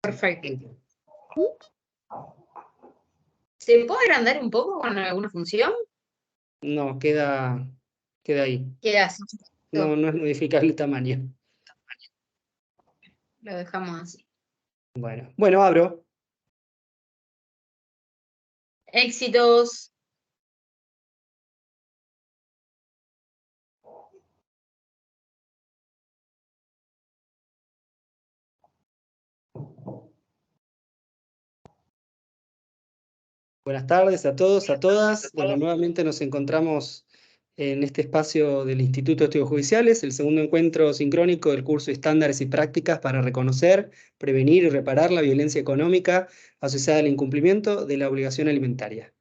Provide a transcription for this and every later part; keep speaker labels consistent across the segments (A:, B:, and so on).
A: Perfecto. ¿Se puede agrandar un poco con alguna función?
B: No, queda ahí.
A: Queda así.
B: No es modificable el tamaño.
A: Lo dejamos así.
B: Bueno, abro.
A: Éxitos.
B: Buenas tardes a todos, a todas. Bueno, nuevamente nos encontramos en este espacio del Instituto de Estudios Judiciales, el segundo encuentro sincrónico del curso Estándares y Prácticas para reconocer, prevenir y reparar la violencia económica asociada al incumplimiento de la obligación alimentaria.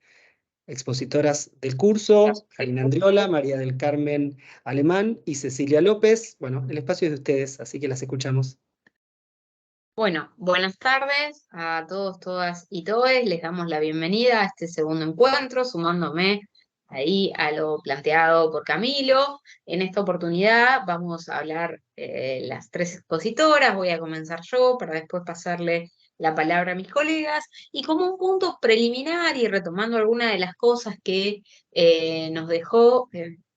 B: Expositoras del curso, Karina Andriola, María del Carmen Alemán y Cecilia López. Bueno, el espacio es de ustedes, así que las escuchamos.
A: Bueno, buenas tardes a todos, todas y todes. Les damos la bienvenida a este segundo encuentro, sumándome ahí a lo planteado por Camilo. En esta oportunidad vamos a hablar las tres expositoras. Voy a comenzar yo para después pasarle la palabra a mis colegas. Y como un punto preliminar y retomando algunas de las cosas que nos dejó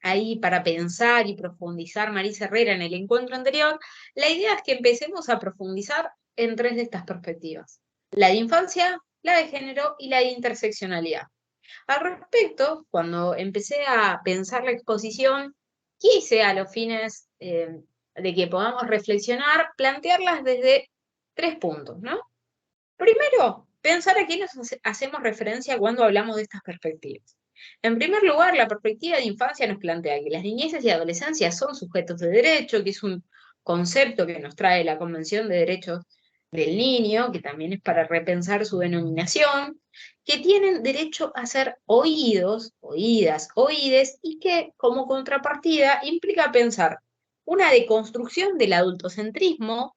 A: ahí para pensar y profundizar Marisa Herrera en el encuentro anterior, la idea es que empecemos a profundizar en tres de estas perspectivas: la de infancia, la de género y la de interseccionalidad. Al respecto, cuando empecé a pensar la exposición, quise a los fines de que podamos reflexionar, plantearlas desde tres puntos, ¿no? Primero, pensar a qué nos hacemos referencia cuando hablamos de estas perspectivas. En primer lugar, la perspectiva de infancia nos plantea que las niñeces y adolescencias son sujetos de derecho, que es un concepto que nos trae la Convención de Derechos del Niño, que también es para repensar su denominación, que tienen derecho a ser oídos, oídas, oídes, y que como contrapartida implica pensar una deconstrucción del adultocentrismo,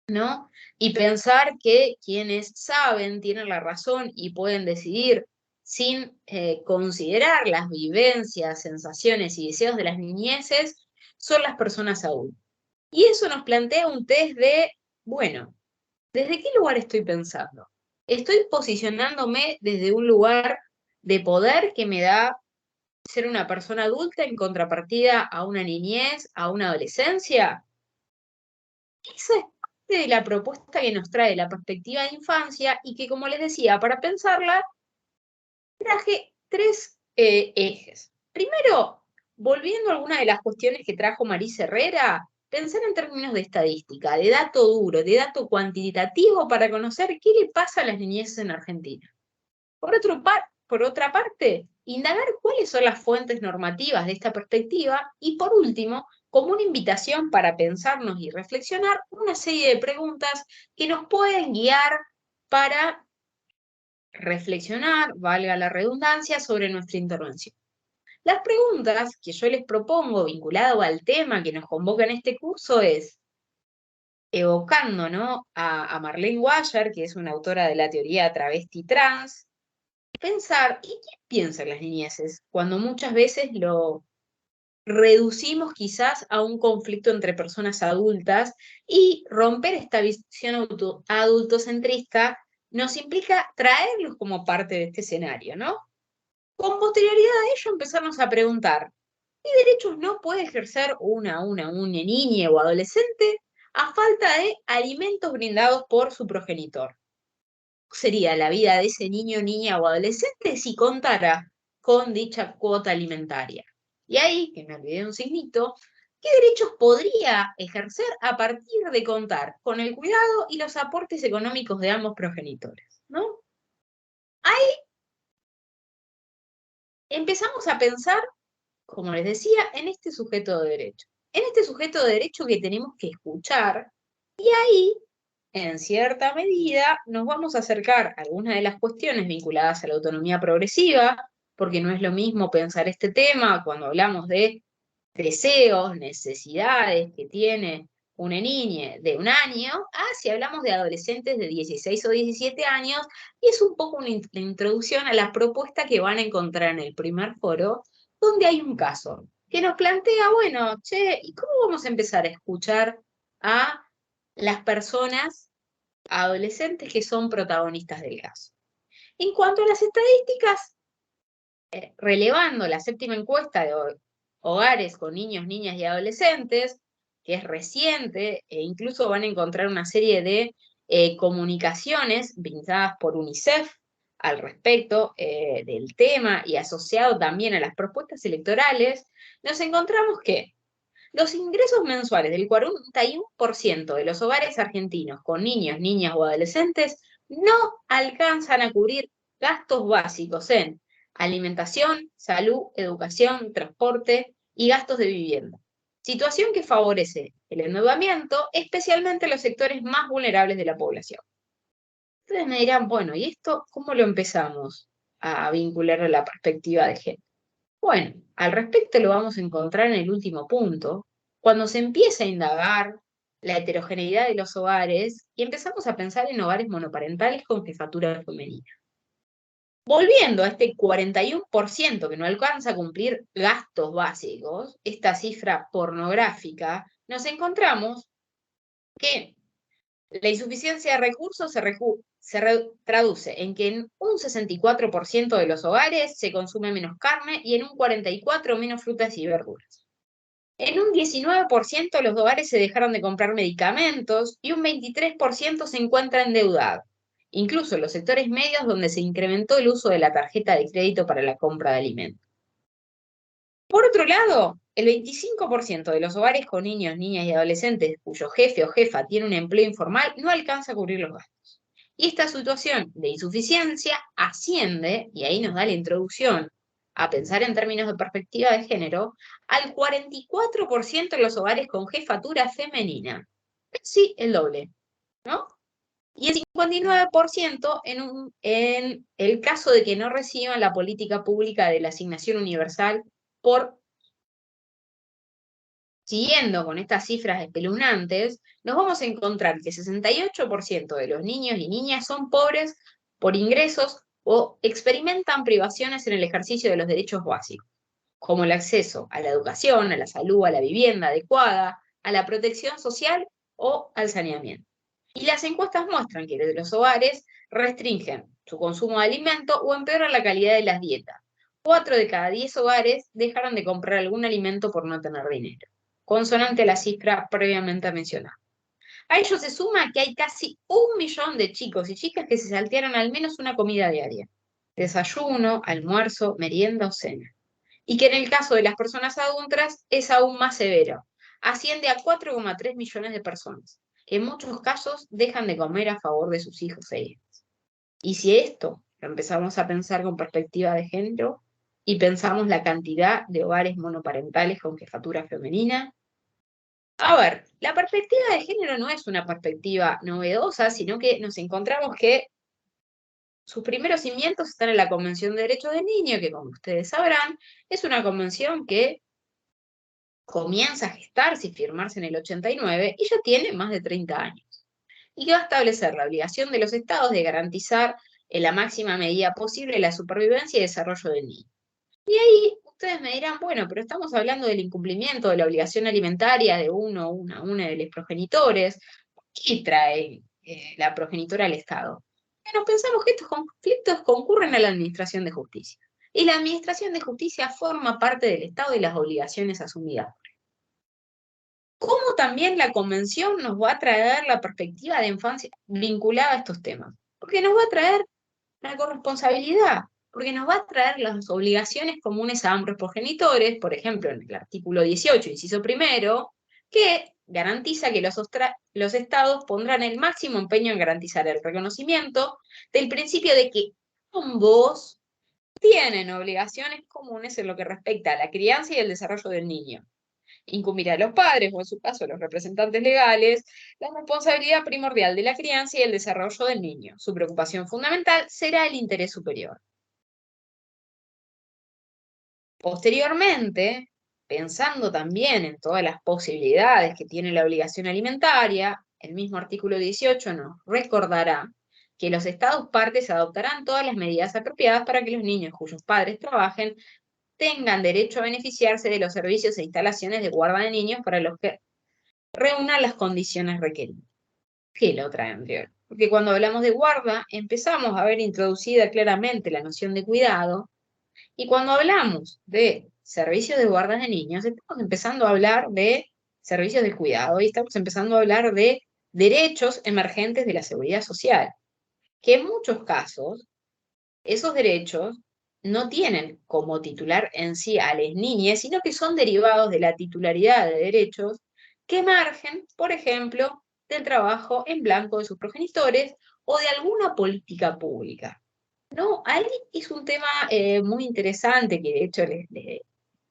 A: ¿no? Y pensar que quienes saben tienen la razón y pueden decidir sin considerar las vivencias, sensaciones y deseos de las niñeces son las personas adultas. Y eso nos plantea un test de, bueno, ¿desde qué lugar estoy pensando? ¿Estoy posicionándome desde un lugar de poder que me da ser una persona adulta en contrapartida a una niñez, a una adolescencia? Esa es parte de la propuesta que nos trae la perspectiva de infancia y que, como les decía, para pensarla, traje tres ejes. Primero, volviendo a alguna de las cuestiones que trajo Marisa Herrera, pensar en términos de estadística, de dato duro, de dato cuantitativo para conocer qué le pasa a las niñeces en Argentina. Por otra parte, indagar cuáles son las fuentes normativas de esta perspectiva y, por último, como una invitación para pensarnos y reflexionar, una serie de preguntas que nos pueden guiar para reflexionar, valga la redundancia, sobre nuestra intervención. Las preguntas que yo les propongo vinculado al tema que nos convoca en este curso es, evocando, ¿no?, a Marlene Washer, que es una autora de la teoría travesti trans, pensar, ¿y qué piensan las niñeces? Cuando muchas veces lo reducimos quizás a un conflicto entre personas adultas, y romper esta visión adultocentrista nos implica traerlos como parte de este escenario, ¿no? Con posterioridad a ello empezarnos a preguntar, ¿qué derechos no puede ejercer una niña o adolescente a falta de alimentos brindados por su progenitor? Sería la vida de ese niño, niña o adolescente si contara con dicha cuota alimentaria? Y ahí, que me olvidé un signito, ¿qué derechos podría ejercer a partir de contar con el cuidado y los aportes económicos de ambos progenitores? ¿No? Ahí empezamos a pensar, como les decía, en este sujeto de derecho. En este sujeto de derecho que tenemos que escuchar, y ahí, en cierta medida, nos vamos a acercar a algunas de las cuestiones vinculadas a la autonomía progresiva, porque no es lo mismo pensar este tema cuando hablamos de deseos, necesidades que tiene una niña de 1 año, si hablamos de adolescentes de 16 o 17 años, y es un poco una introducción a la propuesta que van a encontrar en el primer foro, donde hay un caso que nos plantea, bueno, che, ¿y cómo vamos a empezar a escuchar a las personas a adolescentes que son protagonistas del caso. En cuanto a las estadísticas, relevando la séptima encuesta de hogares con niños, niñas y adolescentes, que es reciente, e incluso van a encontrar una serie de comunicaciones brindadas por UNICEF al respecto del tema y asociado también a las propuestas electorales, nos encontramos que los ingresos mensuales del 41% de los hogares argentinos con niños, niñas o adolescentes no alcanzan a cubrir gastos básicos en alimentación, salud, educación, transporte y gastos de vivienda. Situación que favorece el endeudamiento, especialmente en los sectores más vulnerables de la población. Ustedes me dirán, bueno, ¿y esto cómo lo empezamos a vincular a la perspectiva de género? Bueno, al respecto lo vamos a encontrar en el último punto, cuando se empieza a indagar la heterogeneidad de los hogares y empezamos a pensar en hogares monoparentales con jefatura femenina. Volviendo a este 41% que no alcanza a cumplir gastos básicos, esta cifra pornográfica, nos encontramos que la insuficiencia de recursos traduce en que en un 64% de los hogares se consume menos carne y en un 44% menos frutas y verduras. En un 19% los hogares se dejaron de comprar medicamentos y un 23% se encuentra endeudado, incluso en los sectores medios donde se incrementó el uso de la tarjeta de crédito para la compra de alimentos. Por otro lado, el 25% de los hogares con niños, niñas y adolescentes cuyo jefe o jefa tiene un empleo informal no alcanza a cubrir los gastos. Y esta situación de insuficiencia asciende, y ahí nos da la introducción a pensar en términos de perspectiva de género, al 44% de los hogares con jefatura femenina. Sí, el doble, ¿no? Y el 59% en el caso de que no reciban la política pública de la asignación universal por. Siguiendo con estas cifras espeluznantes, nos vamos a encontrar que 68% de los niños y niñas son pobres por ingresos o experimentan privaciones en el ejercicio de los derechos básicos, como el acceso a la educación, a la salud, a la vivienda adecuada, a la protección social o al saneamiento. Y las encuestas muestran que los hogares restringen su consumo de alimento o empeoran la calidad de las dietas. 4 de cada 10 hogares dejaron de comprar algún alimento por no tener dinero, consonante a la cifra previamente mencionada. A ello se suma que hay casi 1 millón de chicos y chicas que se saltearon al menos una comida diaria, desayuno, almuerzo, merienda o cena. Y que en el caso de las personas adultas es aún más severo. Asciende a 4,3 millones de personas, que en muchos casos dejan de comer a favor de sus hijos e hijas. Y si esto lo empezamos a pensar con perspectiva de género y pensamos la cantidad de hogares monoparentales con jefatura femenina, a ver, la perspectiva de género no es una perspectiva novedosa, sino que nos encontramos que sus primeros cimientos están en la Convención de Derechos del Niño, que como ustedes sabrán, es una convención que comienza a gestarse y firmarse en el 89 y ya tiene más de 30 años. Y que va a establecer la obligación de los estados de garantizar en la máxima medida posible la supervivencia y desarrollo del niño. Y ahí ustedes me dirán, bueno, pero estamos hablando del incumplimiento de la obligación alimentaria de una de los progenitores. ¿Qué trae la progenitora al Estado? Bueno, pensamos que estos conflictos concurren a la Administración de Justicia. Y la Administración de Justicia forma parte del Estado y las obligaciones asumidas. ¿Cómo también la Convención nos va a traer la perspectiva de infancia vinculada a estos temas? Porque nos va a traer la corresponsabilidad, porque nos va a traer las obligaciones comunes a ambos progenitores, por ejemplo, en el artículo 18, inciso primero, que garantiza que los estados pondrán el máximo empeño en garantizar el reconocimiento del principio de que ambos tienen obligaciones comunes en lo que respecta a la crianza y el desarrollo del niño. Incumbirá a los padres, o en su caso a los representantes legales, la responsabilidad primordial de la crianza y el desarrollo del niño. Su preocupación fundamental será el interés superior. Posteriormente, pensando también en todas las posibilidades que tiene la obligación alimentaria, el mismo artículo 18 nos recordará que los estados partes adoptarán todas las medidas apropiadas para que los niños cuyos padres trabajen tengan derecho a beneficiarse de los servicios e instalaciones de guarda de niños para los que reúnan las condiciones requeridas. que la otra anterior. Porque cuando hablamos de guarda, empezamos a ver introducida claramente la noción de cuidado, y cuando hablamos de servicios de guardas de niños, estamos empezando a hablar de servicios de cuidado y estamos empezando a hablar de derechos emergentes de la seguridad social, que en muchos casos esos derechos no tienen como titular en sí a las niñas, sino que son derivados de la titularidad de derechos que emergen, por ejemplo, del trabajo en blanco de sus progenitores o de alguna política pública. No, ahí es un tema muy interesante que de hecho les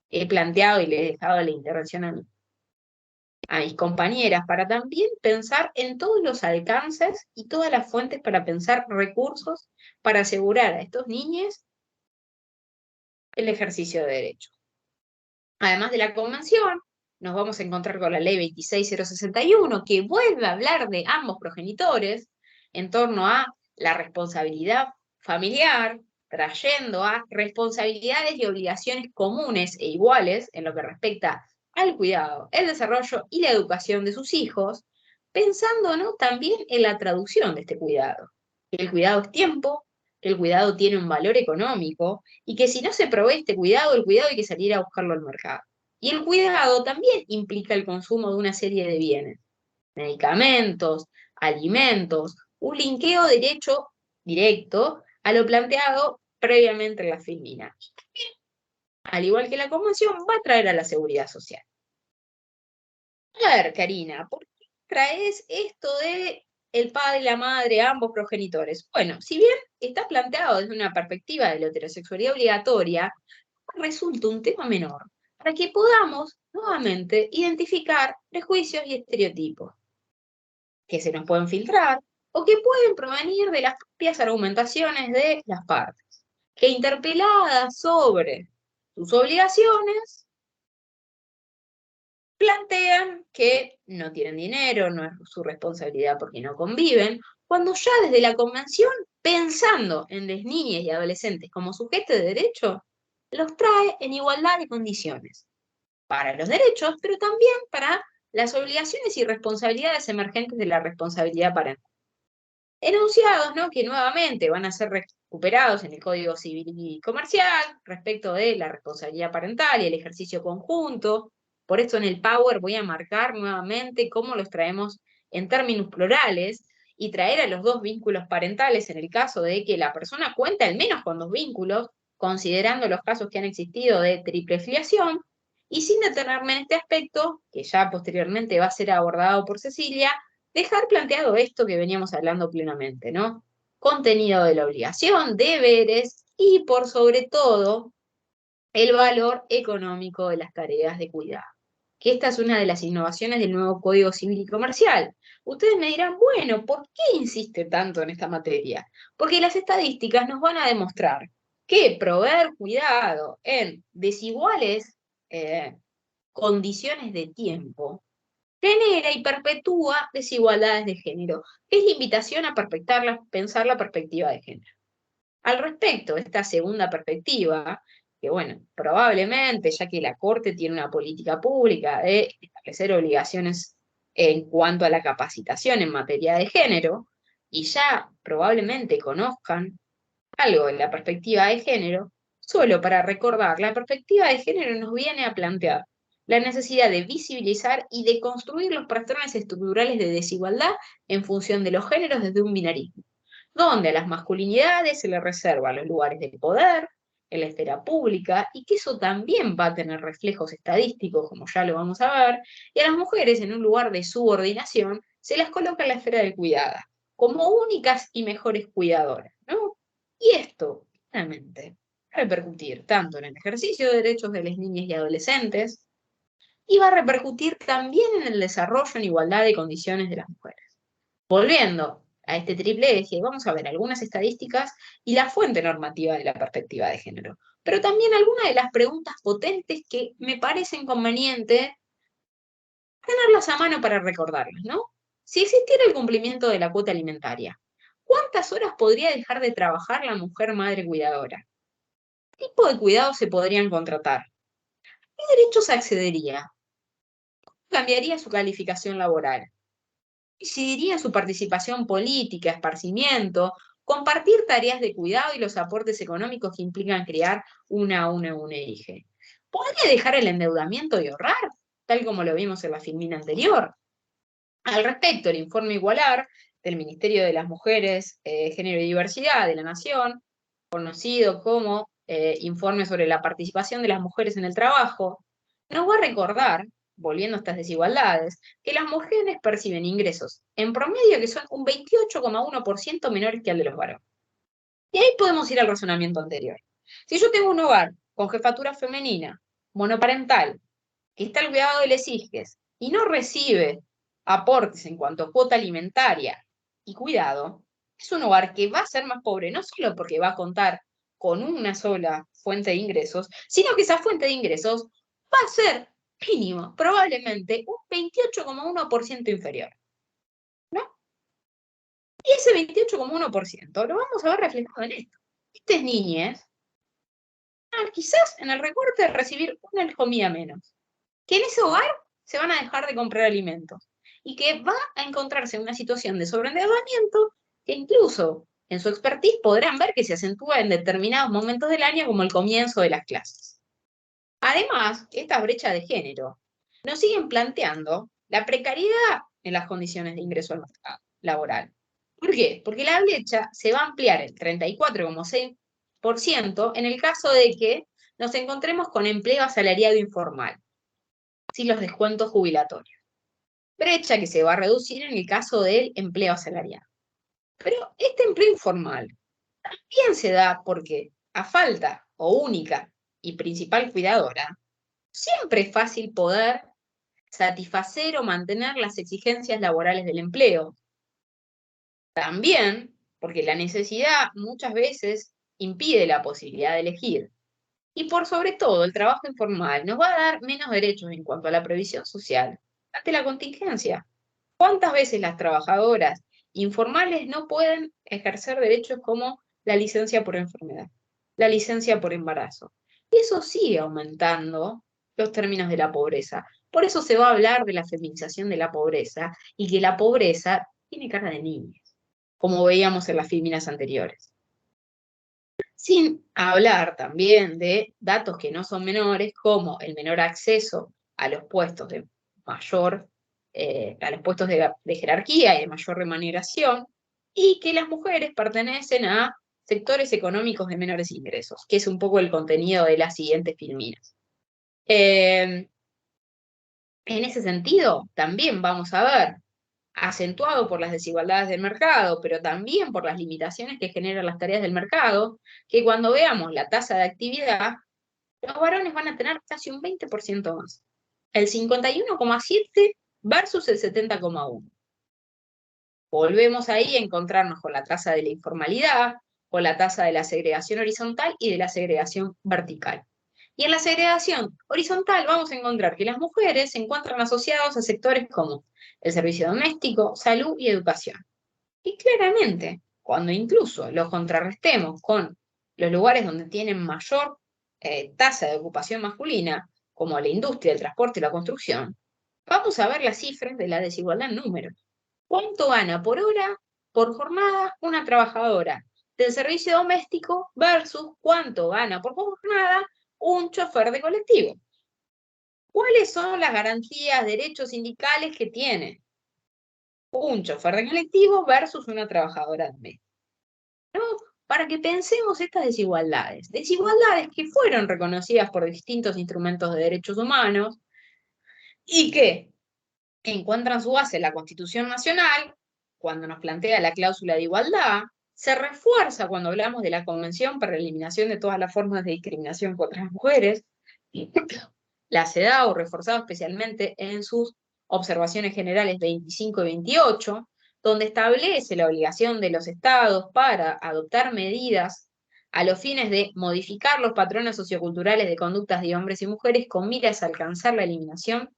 A: he planteado y les he dejado la intervención a mis compañeras para también pensar en todos los alcances y todas las fuentes para pensar recursos para asegurar a estos niños el ejercicio de derechos. Además de la convención, nos vamos a encontrar con la ley 26061, que vuelve a hablar de ambos progenitores en torno a la responsabilidad familiar, trayendo a responsabilidades y obligaciones comunes e iguales en lo que respecta al cuidado, el desarrollo y la educación de sus hijos, pensando, ¿no?, también en la traducción de este cuidado. El cuidado es tiempo, el cuidado tiene un valor económico, y que si no se provee este cuidado, el cuidado hay que salir a buscarlo al mercado. Y el cuidado también implica el consumo de una serie de bienes, medicamentos, alimentos, un linkeo derecho directo a lo planteado previamente en la filmina. Al igual que la convención, va a traer a la seguridad social. A ver, Karina, ¿por qué traes esto de el padre y la madre, ambos progenitores? Bueno, si bien está planteado desde una perspectiva de la heterosexualidad obligatoria, resulta un tema menor, para que podamos nuevamente identificar prejuicios y estereotipos que se nos pueden filtrar o que pueden provenir de las propias argumentaciones de las partes, que interpeladas sobre sus obligaciones plantean que no tienen dinero, no es su responsabilidad porque no conviven, cuando ya desde la convención, pensando en las niñas y adolescentes como sujetos de derecho, los trae en igualdad de condiciones para los derechos, pero también para las obligaciones y responsabilidades emergentes de la responsabilidad parental. Enunciados, ¿no?, que nuevamente van a ser recuperados en el Código Civil y Comercial respecto de la responsabilidad parental y el ejercicio conjunto. Por esto en el Power voy a marcar nuevamente cómo los traemos en términos plurales y traer a los dos vínculos parentales en el caso de que la persona cuente al menos con dos vínculos, considerando los casos que han existido de triple filiación, y sin detenerme en este aspecto, que ya posteriormente va a ser abordado por Cecilia, dejar planteado esto que veníamos hablando plenamente, ¿no? Contenido de la obligación, deberes y, por sobre todo, el valor económico de las tareas de cuidado. Que esta es una de las innovaciones del nuevo Código Civil y Comercial. Ustedes me dirán, bueno, ¿por qué insiste tanto en esta materia? Porque las estadísticas nos van a demostrar que proveer cuidado en desiguales condiciones de tiempo genera y perpetúa desigualdades de género. Es la invitación a pensar la perspectiva de género. Al respecto, esta segunda perspectiva, que bueno, probablemente, ya que la Corte tiene una política pública de establecer obligaciones en cuanto a la capacitación en materia de género, y ya probablemente conozcan algo de la perspectiva de género, solo para recordar, la perspectiva de género nos viene a plantear la necesidad de visibilizar y de construir los patrones estructurales de desigualdad en función de los géneros desde un binarismo, donde a las masculinidades se les reservan los lugares de poder en la esfera pública y que eso también va a tener reflejos estadísticos, como ya lo vamos a ver, y a las mujeres en un lugar de subordinación se las coloca en la esfera del cuidado, como únicas y mejores cuidadoras, ¿no? Y esto, realmente, va a repercutir tanto en el ejercicio de derechos de las niñas y adolescentes, y va a repercutir también en el desarrollo en igualdad de condiciones de las mujeres. Volviendo a este triple eje, vamos a ver algunas estadísticas y la fuente normativa de la perspectiva de género, pero también algunas de las preguntas potentes que me parecen conveniente tenerlas a mano para recordarlas, ¿no? Si existiera el cumplimiento de la cuota alimentaria, ¿cuántas horas podría dejar de trabajar la mujer madre cuidadora? ¿Qué tipo de cuidados se podrían contratar? ¿Qué derechos accedería? ¿Cómo cambiaría su calificación laboral? incidiría en su participación política, esparcimiento, compartir tareas de cuidado y los aportes económicos que implican crear una hija. ¿Podría dejar el endeudamiento y ahorrar, tal como lo vimos en la filmina anterior? Al respecto, el informe Igualar del Ministerio de las Mujeres, Género y Diversidad de la Nación, conocido como Informe sobre la participación de las mujeres en el trabajo, nos va a recordar, volviendo a estas desigualdades, que las mujeres perciben ingresos en promedio que son un 28,1% menores que el de los varones. Y ahí podemos ir al razonamiento anterior. Si yo tengo un hogar con jefatura femenina, monoparental, que está al cuidado de las hijas y no recibe aportes en cuanto a cuota alimentaria y cuidado, es un hogar que va a ser más pobre, no solo porque va a contar con una sola fuente de ingresos, sino que esa fuente de ingresos va a ser mínimo, probablemente un 28,1% inferior, ¿no? Y ese 28,1% lo vamos a ver reflejado en esto. Estas niñas, quizás en el recorte recibir una comida menos, que en ese hogar se van a dejar de comprar alimentos y que va a encontrarse en una situación de sobreendeudamiento que incluso en su expertise podrán ver que se acentúa en determinados momentos del año como el comienzo de las clases. Además, esta brecha de género nos siguen planteando la precariedad en las condiciones de ingreso al mercado laboral. ¿Por qué? Porque la brecha se va a ampliar el 34,6% en el caso de que nos encontremos con empleo asalariado informal, sin los descuentos jubilatorios. Brecha que se va a reducir en el caso del empleo asalariado. Pero este empleo informal también se da porque, a falta o única y principal cuidadora, siempre es fácil poder satisfacer o mantener las exigencias laborales del empleo. También porque la necesidad muchas veces impide la posibilidad de elegir. Y por sobre todo, el trabajo informal nos va a dar menos derechos en cuanto a la previsión social ante la contingencia. ¿Cuántas veces las trabajadoras informales no pueden ejercer derechos como la licencia por enfermedad, la licencia por embarazo? Y eso sigue aumentando los términos de la pobreza. Por eso se va a hablar de la feminización de la pobreza y que la pobreza tiene cara de niñas, como veíamos en las filminas anteriores. Sin hablar también de datos que no son menores, como el menor acceso a los puestos de mayor, a los puestos de jerarquía y de mayor remuneración, y que las mujeres pertenecen a sectores económicos de menores ingresos, que es un poco el contenido de las siguientes filminas. En ese sentido, también vamos a ver, acentuado por las desigualdades del mercado, pero también por las limitaciones que generan las tareas del mercado, que cuando veamos la tasa de actividad, los varones van a tener casi un 20% más. El 51,7 versus el 70,1. Volvemos ahí a encontrarnos con la tasa de la informalidad, con la tasa de la segregación horizontal y de la segregación vertical. Y en la segregación horizontal vamos a encontrar que las mujeres se encuentran asociadas a sectores como el servicio doméstico, salud y educación. Y claramente, cuando incluso los contrarrestemos con los lugares donde tienen mayor tasa de ocupación masculina, como la industria, el transporte y la construcción, vamos a ver las cifras de la desigualdad en números. ¿Cuánto gana por hora, por jornada, una trabajadora del servicio doméstico versus cuánto gana por jornada un chofer de colectivo? ¿Cuáles son las garantías, derechos sindicales que tiene un chofer de colectivo versus una trabajadora doméstica? ¿No? Para que pensemos estas desigualdades. Desigualdades que fueron reconocidas por distintos instrumentos de derechos humanos y que encuentran su base en la Constitución Nacional, cuando nos plantea la cláusula de igualdad, se refuerza cuando hablamos de la Convención para la Eliminación de todas las formas de discriminación contra las mujeres, la CEDAW, reforzado especialmente en sus observaciones generales 25 y 28, donde establece la obligación de los estados para adoptar medidas a los fines de modificar los patrones socioculturales de conductas de hombres y mujeres con miras a alcanzar la eliminación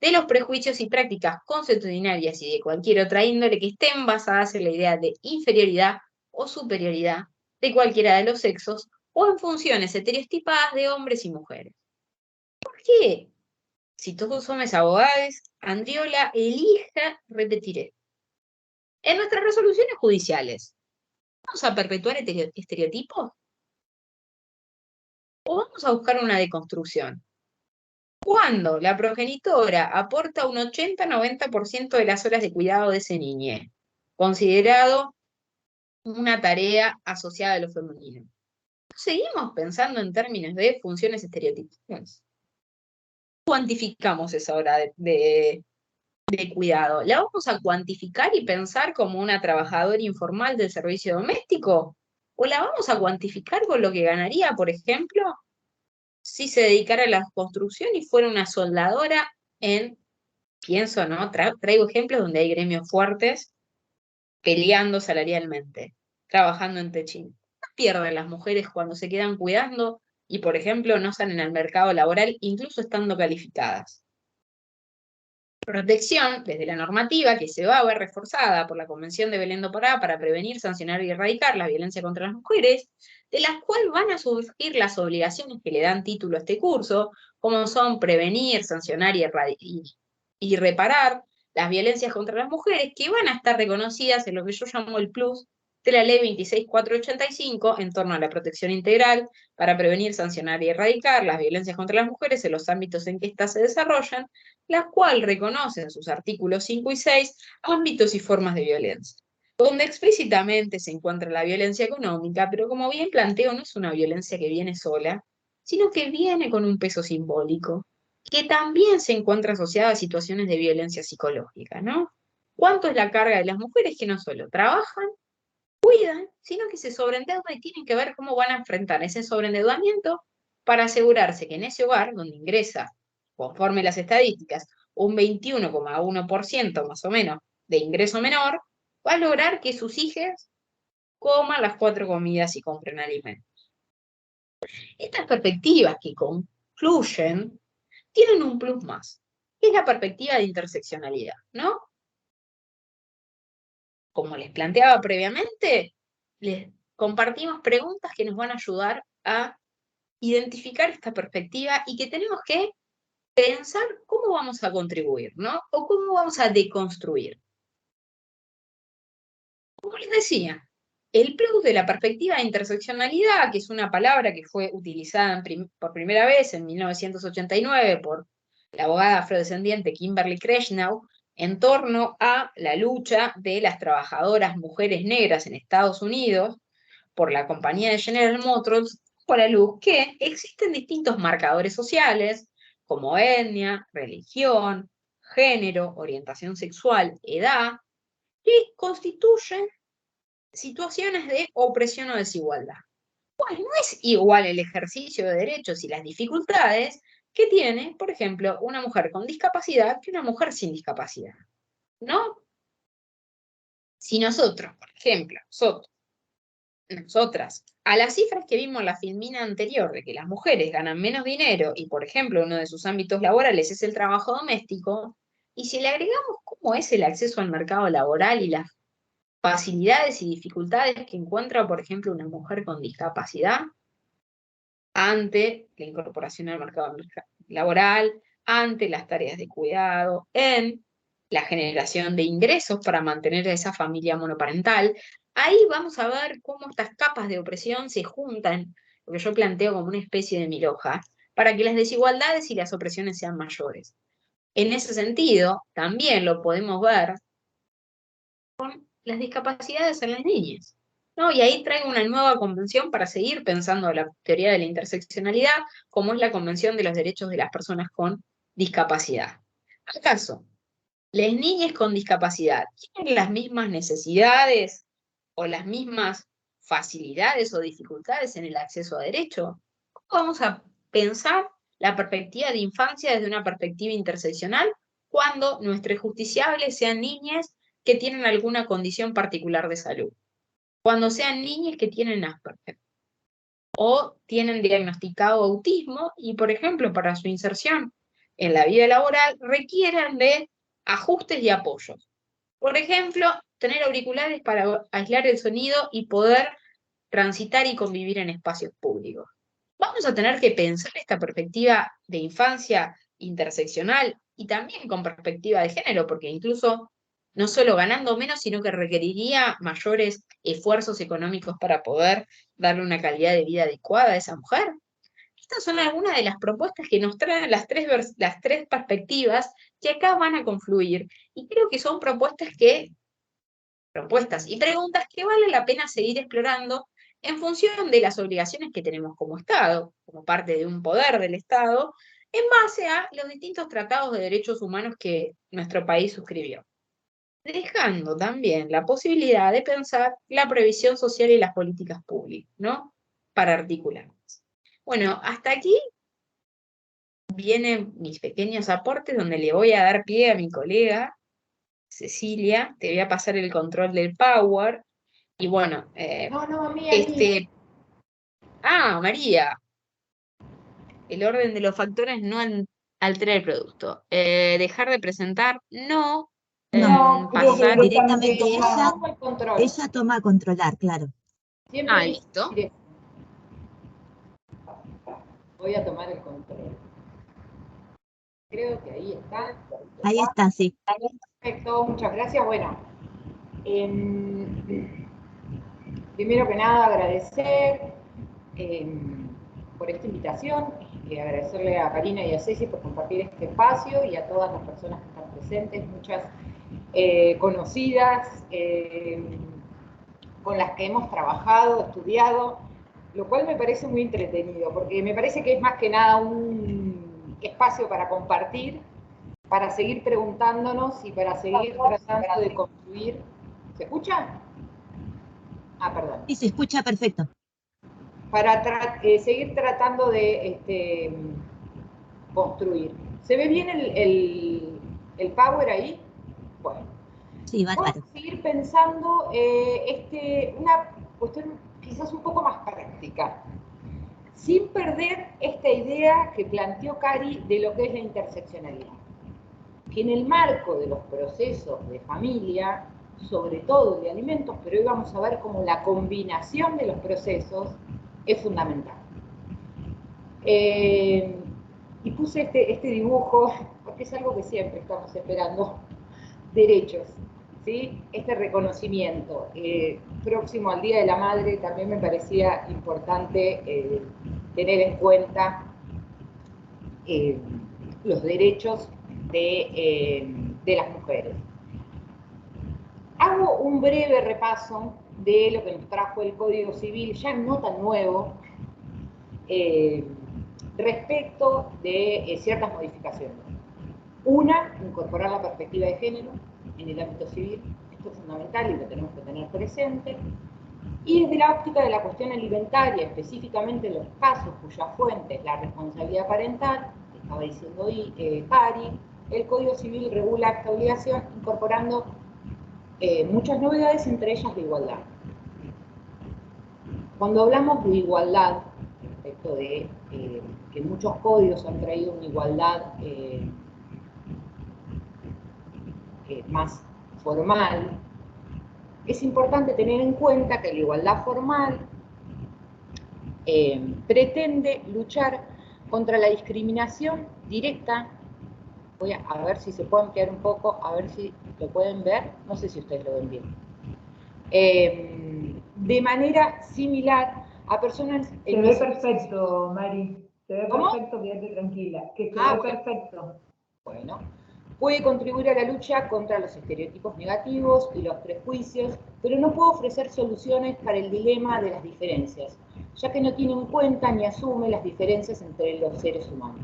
A: de los prejuicios y prácticas consuetudinarias y de cualquier otra índole que estén basadas en la idea de inferioridad o superioridad de cualquiera de los sexos o en funciones estereotipadas de hombres y mujeres. ¿Por qué? Si todos somos abogados, Andriola elija, repetiré. En nuestras resoluciones judiciales, ¿vamos a perpetuar estereotipos? ¿O vamos a buscar una deconstrucción? Cuando la progenitora aporta un 80-90% de las horas de cuidado de ese niño, considerado una tarea asociada a lo femenino. ¿Seguimos pensando en términos de funciones estereotipadas? ¿Cuantificamos esa hora de cuidado? ¿La vamos a cuantificar y pensar como una trabajadora informal del servicio doméstico? ¿O la vamos a cuantificar con lo que ganaría, por ejemplo, si se dedicara a la construcción y fuera una soldadora pienso, ¿no? Traigo ejemplos donde hay gremios fuertes peleando salarialmente, trabajando en techín. ¿Qué pierden las mujeres cuando se quedan cuidando y, por ejemplo, no salen al mercado laboral, incluso estando calificadas? Protección desde la normativa que se va a ver reforzada por la Convención de Belén do Pará para prevenir, sancionar y erradicar la violencia contra las mujeres, de las cuales van a surgir las obligaciones que le dan título a este curso, como son prevenir, sancionar y reparar las violencias contra las mujeres, que van a estar reconocidas en lo que yo llamo el plus de la Ley 26485 en torno a la protección integral para prevenir, sancionar y erradicar las violencias contra las mujeres en los ámbitos en que éstas se desarrollan, la cual reconoce en sus artículos 5 y 6 ámbitos y formas de violencia, donde explícitamente se encuentra la violencia económica, pero como bien planteo, no es una violencia que viene sola, sino que viene con un peso simbólico, que también se encuentra asociada a situaciones de violencia psicológica, ¿no? ¿Cuánto es la carga de las mujeres que no solo trabajan, cuidan, sino que se sobreendeudan y tienen que ver cómo van a enfrentar ese sobreendeudamiento para asegurarse que en ese hogar, donde ingresa, conforme las estadísticas, un 21,1% más o menos de ingreso menor, va a lograr que sus hijas coman las 4 comidas y compren alimentos. Estas perspectivas que concluyen tienen un plus más, que es la perspectiva de interseccionalidad, ¿no? Como les planteaba previamente, les compartimos preguntas que nos van a ayudar a identificar esta perspectiva y que tenemos que pensar cómo vamos a contribuir, ¿no? O cómo vamos a deconstruir. Como les decía, el plus de la perspectiva de interseccionalidad, que es una palabra que fue utilizada por primera vez en 1989 por la abogada afrodescendiente Kimberly Crenshaw, en torno a la lucha de las trabajadoras mujeres negras en Estados Unidos por la compañía de General Motors, por la luz que existen distintos marcadores sociales, como etnia, religión, género, orientación sexual, edad, que constituyen situaciones de opresión o desigualdad. Pues no es igual el ejercicio de derechos y las dificultades que tiene, por ejemplo, una mujer con discapacidad que una mujer sin discapacidad, ¿no? Si nosotros, por ejemplo, nosotras, a las cifras que vimos en la filmina anterior de que las mujeres ganan menos dinero y, por ejemplo, uno de sus ámbitos laborales es el trabajo doméstico, y si le agregamos cómo es el acceso al mercado laboral y las facilidades y dificultades que encuentra, por ejemplo, una mujer con discapacidad ante la incorporación al mercado laboral, ante las tareas de cuidado, en la generación de ingresos para mantener a esa familia monoparental. Ahí vamos a ver cómo estas capas de opresión se juntan, lo que yo planteo como una especie de mil hojas, para que las desigualdades y las opresiones sean mayores. En ese sentido, también lo podemos ver las discapacidades en las niñas, ¿no? Y ahí traigo una nueva convención para seguir pensando la teoría de la interseccionalidad, como es la Convención de los Derechos de las Personas con Discapacidad. ¿Acaso las niñas con discapacidad tienen las mismas necesidades o las mismas facilidades o dificultades en el acceso a derecho? ¿Cómo vamos a pensar la perspectiva de infancia desde una perspectiva interseccional cuando nuestros justiciables sean niñas que tienen alguna condición particular de salud? Cuando sean niñas que tienen Asperger o tienen diagnosticado autismo y, por ejemplo, para su inserción en la vida laboral requieran de ajustes y apoyos. Por ejemplo, tener auriculares para aislar el sonido y poder transitar y convivir en espacios públicos. Vamos a tener que pensar esta perspectiva de infancia interseccional y también con perspectiva de género, porque incluso no solo ganando menos, sino que requeriría mayores esfuerzos económicos para poder darle una calidad de vida adecuada a esa mujer. Estas son algunas de las propuestas que nos traen las tres perspectivas que acá van a confluir. Y creo que son propuestas y preguntas que vale la pena seguir explorando en función de las obligaciones que tenemos como Estado, como parte de un poder del Estado, en base a los distintos tratados de derechos humanos que nuestro país suscribió, dejando también la posibilidad de pensar la previsión social y las políticas públicas, ¿no? Para articularlas. Bueno, hasta aquí vienen mis pequeños aportes donde le voy a dar pie a mi colega Cecilia, te voy a pasar el control del Power. Y bueno,
C: No, a mí.
A: María, el orden de los factores no altera el producto. Dejar de presentar, no.
D: No,
A: Pasar.
D: directamente
C: ella
D: toma a controlar, claro.
C: Siempre
A: Listo.
C: voy a tomar el control. Creo que ahí está.
D: Ahí está, sí.
C: Perfecto, muchas gracias. Bueno, primero que nada agradecer por esta invitación, agradecerle a Karina y a Ceci por compartir este espacio y a todas las personas que están presentes, muchas conocidas, con las que hemos trabajado, estudiado, lo cual me parece muy entretenido, porque me parece que es más que nada un espacio para compartir, para seguir preguntándonos y para seguir tratando de construir. ¿Se escucha? Perdón.
D: Sí, se escucha perfecto.
C: Para seguir tratando de construir. ¿Se ve bien el power ahí? Bueno.
D: Sí,
C: Vamos
D: bárbaro.
C: a seguir pensando una cuestión quizás un poco más práctica, sin perder esta idea que planteó Cari de lo que es la interseccionalidad. Que en el marco de los procesos de familia, sobre todo de alimentos, pero hoy vamos a ver cómo la combinación de los procesos es fundamental. Y puse este dibujo, porque es algo que siempre estamos esperando, derechos, ¿sí? Este reconocimiento. Próximo al Día de la Madre también me parecía importante tener en cuenta los derechos de las mujeres. Hago un breve repaso de lo que nos trajo el Código Civil, ya no tan nuevo, respecto de ciertas modificaciones. Una, incorporar la perspectiva de género en el ámbito civil. Esto es fundamental y lo tenemos que tener presente. Y desde la óptica de la cuestión alimentaria, específicamente en los casos cuya fuente es la responsabilidad parental, que estaba diciendo Cari, el Código Civil regula esta obligación incorporando muchas novedades, entre ellas la igualdad. Cuando hablamos de igualdad, respecto de que muchos códigos han traído una igualdad más formal, es importante tener en cuenta que la igualdad formal pretende luchar contra la discriminación directa. Voy a ver si se puede ampliar un poco, a ver si lo pueden ver, no sé si ustedes lo ven bien. De manera similar a personas...
E: Se ve perfecto, Mari. Se ve
C: ¿Cómo?
E: perfecto, quédate tranquila. Que se ve perfecto.
C: Bueno, puede contribuir a la lucha contra los estereotipos negativos y los prejuicios, pero no puede ofrecer soluciones para el dilema de las diferencias, ya que no tiene en cuenta ni asume las diferencias entre los seres humanos.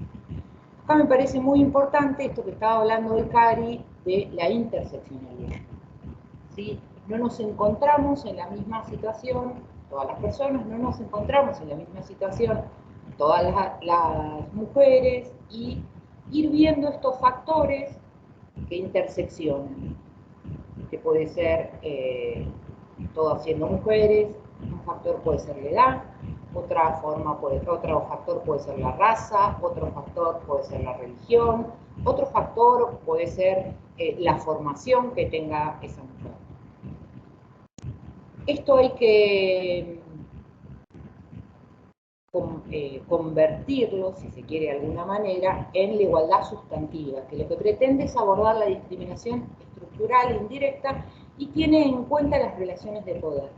C: Acá me parece muy importante esto que estaba hablando de Cari, de la interseccionalidad. ¿Sí? No nos encontramos en la misma situación, todas las personas no nos encontramos en la misma situación, todas las mujeres, y ir viendo estos factores que interseccionan, que puede ser todas siendo mujeres, un factor puede ser la edad, otro factor puede ser la raza, otro factor puede ser la religión, otro factor puede ser la formación que tenga esa mujer. Esto hay que convertirlo, si se quiere de alguna manera, en la igualdad sustantiva, que lo que pretende es abordar la discriminación estructural e indirecta y tiene en cuenta las relaciones de poder.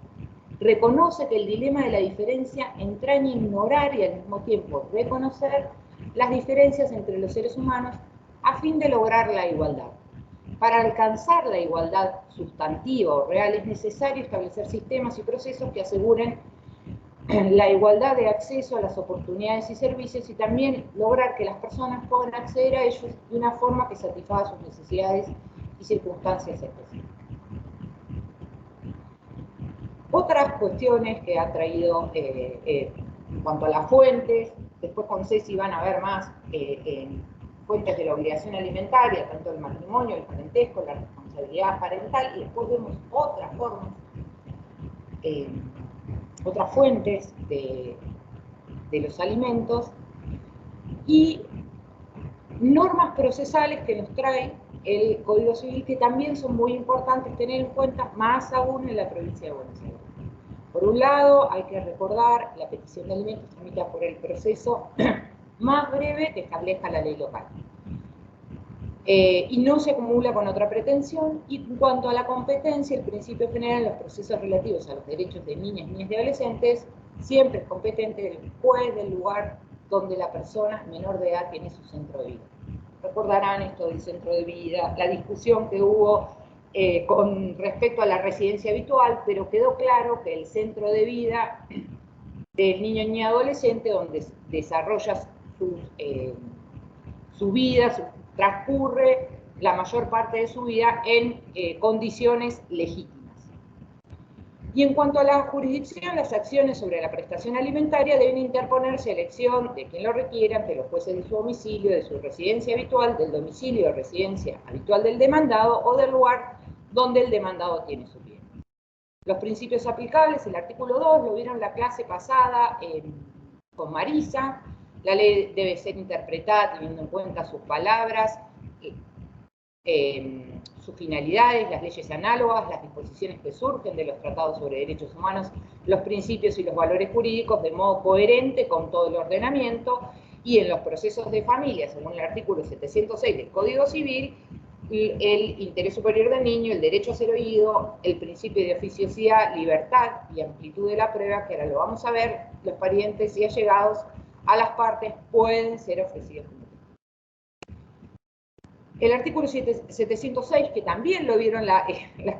C: Reconoce que el dilema de la diferencia entraña ignorar y al mismo tiempo reconocer las diferencias entre los seres humanos a fin de lograr la igualdad. Para alcanzar la igualdad sustantiva o real es necesario establecer sistemas y procesos que aseguren la igualdad de acceso a las oportunidades y servicios y también lograr que las personas puedan acceder a ellos de una forma que satisfaga sus necesidades y circunstancias específicas. Otras cuestiones que ha traído en cuanto a las fuentes, después con Ceci van a ver más fuentes de la obligación alimentaria, tanto el matrimonio, el parentesco, la responsabilidad parental, y después vemos otras formas, otras fuentes de los alimentos, y normas procesales que nos trae el Código Civil, que también son muy importantes tener en cuenta, más aún en la provincia de Buenos Aires. Por un lado, hay que recordar la petición de alimentos tramita por el proceso más breve que establezca la ley local. Y no se acumula con otra pretensión. Y en cuanto a la competencia, el principio general en los procesos relativos a los derechos de niñas, niños y adolescentes siempre es competente el juez del lugar donde la persona menor de edad tiene su centro de vida. Recordarán esto del centro de vida, la discusión que hubo con respecto a la residencia habitual, pero quedó claro que el centro de vida del niño y adolescente, donde desarrolla su vida, transcurre la mayor parte de su vida en condiciones legítimas. Y en cuanto a la jurisdicción, las acciones sobre la prestación alimentaria deben interponerse a elección de quien lo requiera ante los jueces de su domicilio, de su residencia habitual, del domicilio de residencia habitual del demandado o del lugar donde el demandado tiene su bien. Los principios aplicables, el artículo 2, lo vieron la clase pasada con Marisa. La ley debe ser interpretada teniendo en cuenta sus palabras, sus finalidades, las leyes análogas, las disposiciones que surgen de los tratados sobre derechos humanos, los principios y los valores jurídicos de modo coherente con todo el ordenamiento, y en los procesos de familia, según el artículo 706 del Código Civil, el interés superior del niño, el derecho a ser oído, el principio de oficiosidad, libertad y amplitud de la prueba, que ahora lo vamos a ver, los parientes y allegados a las partes pueden ser ofrecidos como testigos. El artículo 706, que también lo vieron la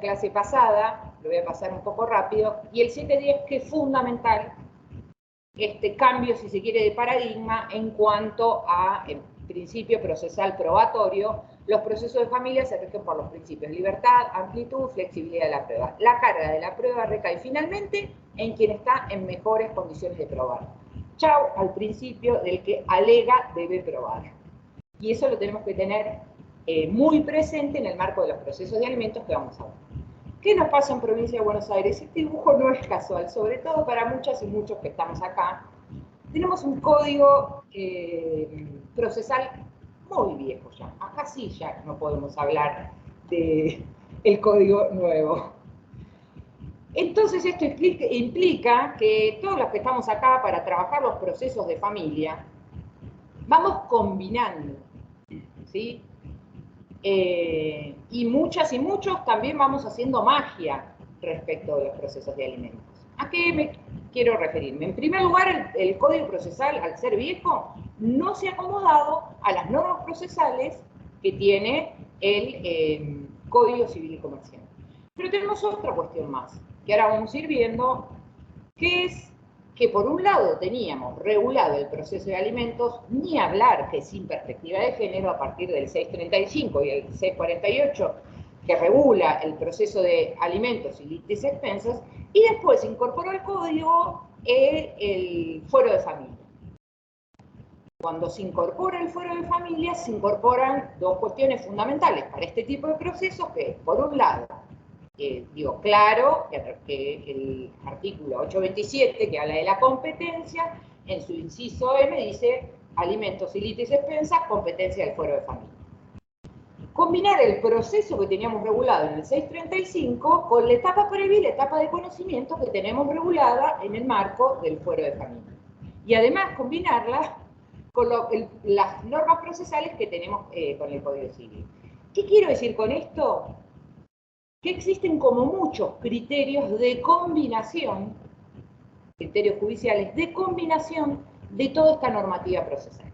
C: clase pasada, lo voy a pasar un poco rápido, y el 710, que es fundamental, este cambio, si se quiere, de paradigma en cuanto a principio procesal probatorio. Los procesos de familia se rigen por los principios libertad, amplitud, flexibilidad de la prueba. La carga de la prueba recae finalmente en quien está en mejores condiciones de probar. Chau al principio del que alega debe probar. Y eso lo tenemos que tener muy presente en el marco de los procesos de alimentos que vamos a ver. ¿Qué nos pasa en Provincia de Buenos Aires? Este dibujo no es casual, sobre todo para muchas y muchos que estamos acá. Tenemos un código procesal muy viejo ya. Acá sí ya no podemos hablar del código nuevo. Entonces esto implica que todos los que estamos acá para trabajar los procesos de familia, vamos combinando, ¿sí? Y muchas y muchos también vamos haciendo magia respecto de los procesos de alimentos. ¿A qué me quiero referirme? En primer lugar, el código procesal, al ser viejo, no se ha acomodado a las normas procesales que tiene el Código Civil y Comercial. Pero tenemos otra cuestión más, que ahora vamos a ir viendo, que es que por un lado teníamos regulado el proceso de alimentos, ni hablar que sin perspectiva de género a partir del 635 y el 648, que regula el proceso de alimentos y límites expensas, y después incorporó al código el fuero de familia. Cuando se incorpora el fuero de familia, se incorporan dos cuestiones fundamentales para este tipo de procesos, que es, por un lado, digo, claro, que el artículo 827, que habla de la competencia, en su inciso M dice alimentos y límites expensas, competencia del fuero de familia. Combinar el proceso que teníamos regulado en el 635 con la etapa previa y la etapa de conocimiento que tenemos regulada en el marco del fuero de familia. Y además combinarla con las normas procesales que tenemos con el Código Civil. ¿Qué quiero decir con esto? que existen como muchos criterios de combinación, criterios judiciales de combinación de toda esta normativa procesal.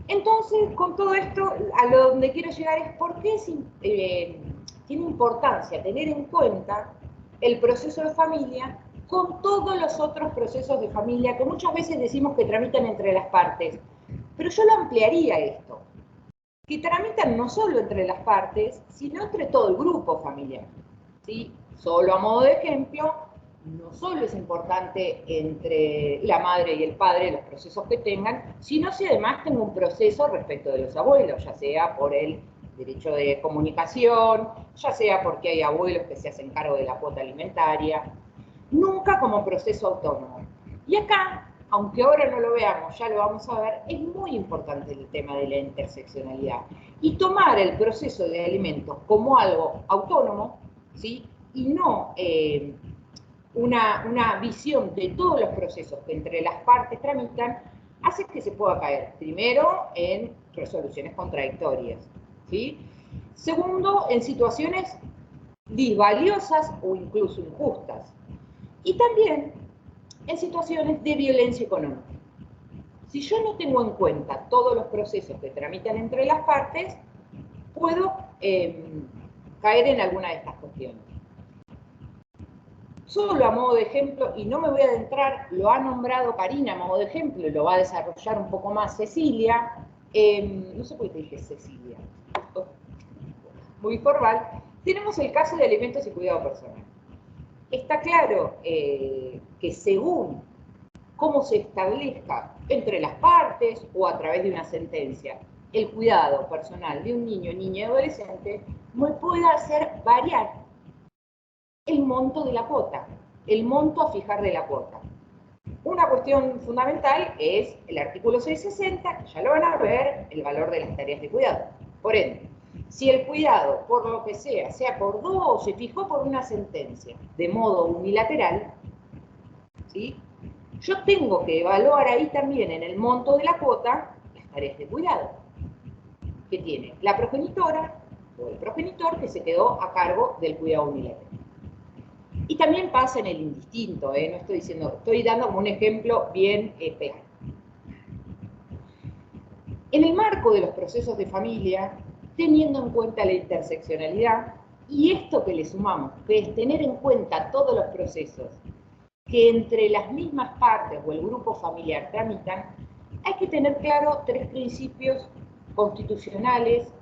C: Entonces, con todo esto, a lo donde quiero llegar es por qué tiene importancia tener en cuenta el proceso de familia con todos los otros procesos de familia que muchas veces decimos que tramitan entre las partes. Pero yo lo ampliaría esto, que tramitan no solo entre las partes, sino entre todo el grupo familiar, ¿sí? Solo a modo de ejemplo, no solo es importante entre la madre y el padre los procesos que tengan, sino si además tengo un proceso respecto de los abuelos, ya sea por el derecho de comunicación, ya sea porque hay abuelos que se hacen cargo de la cuota alimentaria, nunca como proceso autónomo. Y acá, aunque ahora no lo veamos, ya lo vamos a ver, es muy importante el tema de la interseccionalidad. Y tomar el proceso de alimentos como algo autónomo, ¿sí? Y no una visión de todos los procesos que entre las partes tramitan, hace que se pueda caer, primero, en resoluciones contradictorias, ¿sí? Segundo, en situaciones disvaliosas o incluso injustas. Y también en situaciones de violencia económica. Si yo no tengo en cuenta todos los procesos que tramitan entre las partes, puedo caer en alguna de estas cuestiones. Solo a modo de ejemplo, y no me voy a adentrar, lo ha nombrado Karina a modo de ejemplo, y lo va a desarrollar un poco más Cecilia. No sé por qué te dije Cecilia. Muy formal. Tenemos el caso de alimentos y cuidado personal. Está claro que según cómo se establezca entre las partes o a través de una sentencia el cuidado personal de un niño, niña y adolescente, me puede hacer variar el monto de la cuota, el monto a fijar de la cuota. Una cuestión fundamental es el artículo 660, que ya lo van a ver, el valor de las tareas de cuidado. Por ende, si el cuidado, por lo que sea, se acordó o se fijó por una sentencia de modo unilateral, ¿sí? Yo tengo que evaluar ahí también en el monto de la cuota las tareas de cuidado que tiene la progenitora o el progenitor que se quedó a cargo del cuidado unilateral. Y también pasa en el indistinto, no estoy diciendo, estoy dando como un ejemplo bien claro. En el marco de los procesos de familia, teniendo en cuenta la interseccionalidad, y esto que le sumamos, que es tener en cuenta todos los procesos que entre las mismas partes o el grupo familiar tramitan, hay que tener claro tres principios constitucionales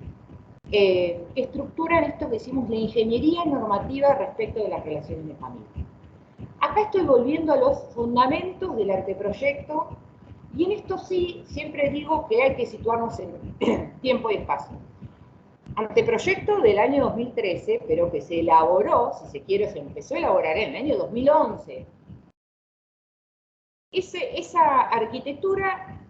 C: que estructuran esto que decimos la ingeniería normativa respecto de las relaciones de familia. Acá estoy volviendo a los fundamentos del anteproyecto, y en esto sí, siempre digo que hay que situarnos en tiempo y espacio. Anteproyecto del año 2013, pero que se elaboró, si se quiere, se empezó a elaborar en el año 2011. Esa arquitectura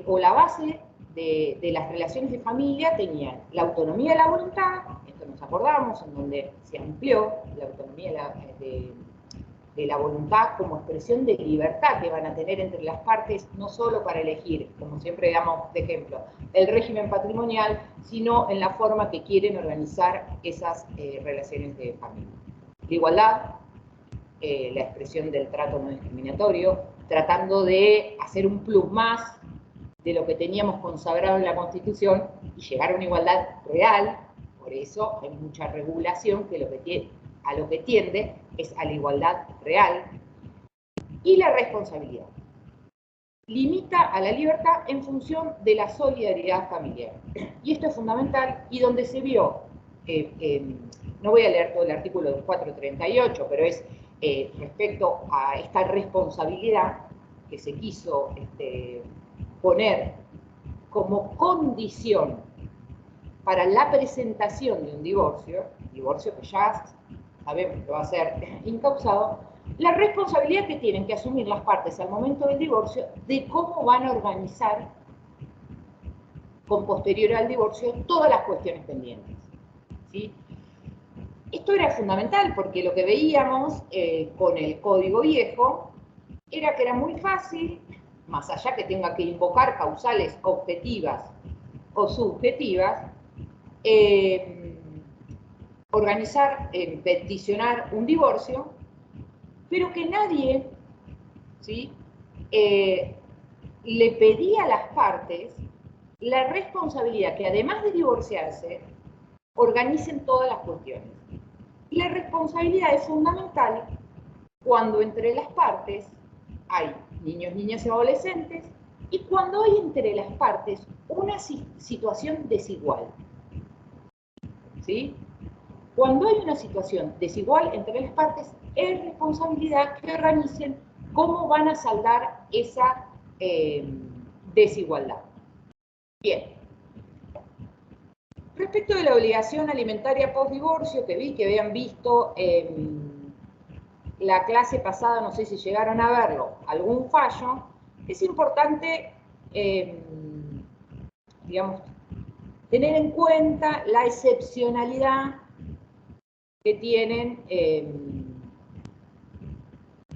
C: o la base de las relaciones de familia tenían la autonomía de la voluntad, esto nos acordamos, en donde se amplió la autonomía de la voluntad como expresión de libertad que van a tener entre las partes, no solo para elegir, como siempre damos de ejemplo, el régimen patrimonial, sino en la forma que quieren organizar esas relaciones de familia. La igualdad, la expresión del trato no discriminatorio, tratando de hacer un plus más de lo que teníamos consagrado en la Constitución y llegar a una igualdad real. Por eso hay mucha regulación que a lo que tiende es a la igualdad real. Y la responsabilidad. Limita a la libertad en función de la solidaridad familiar. Y esto es fundamental, y donde se vio, no voy a leer todo el artículo del 438, pero es respecto a esta responsabilidad que se quiso poner como condición para la presentación de un divorcio que ya sabemos que va a ser incausado, la responsabilidad que tienen que asumir las partes al momento del divorcio de cómo van a organizar con posterior al divorcio todas las cuestiones pendientes, ¿sí? Esto era fundamental porque lo que veíamos con el Código Viejo era que era muy fácil, más allá que tenga que invocar causales objetivas o subjetivas, organizar, peticionar un divorcio, pero que nadie, ¿sí?, le pedía a las partes la responsabilidad que, además de divorciarse, organicen todas las cuestiones. Y la responsabilidad es fundamental cuando entre las partes hay niños, niñas y adolescentes, y cuando hay entre las partes una situación desigual. ¿Sí? Cuando hay una situación desigual entre las partes, es responsabilidad que organicen cómo van a saldar esa desigualdad. Bien. Respecto de la obligación alimentaria post-divorcio, que vi que habían visto la clase pasada, no sé si llegaron a verlo, algún fallo, es importante, digamos, tener en cuenta la excepcionalidad que tienen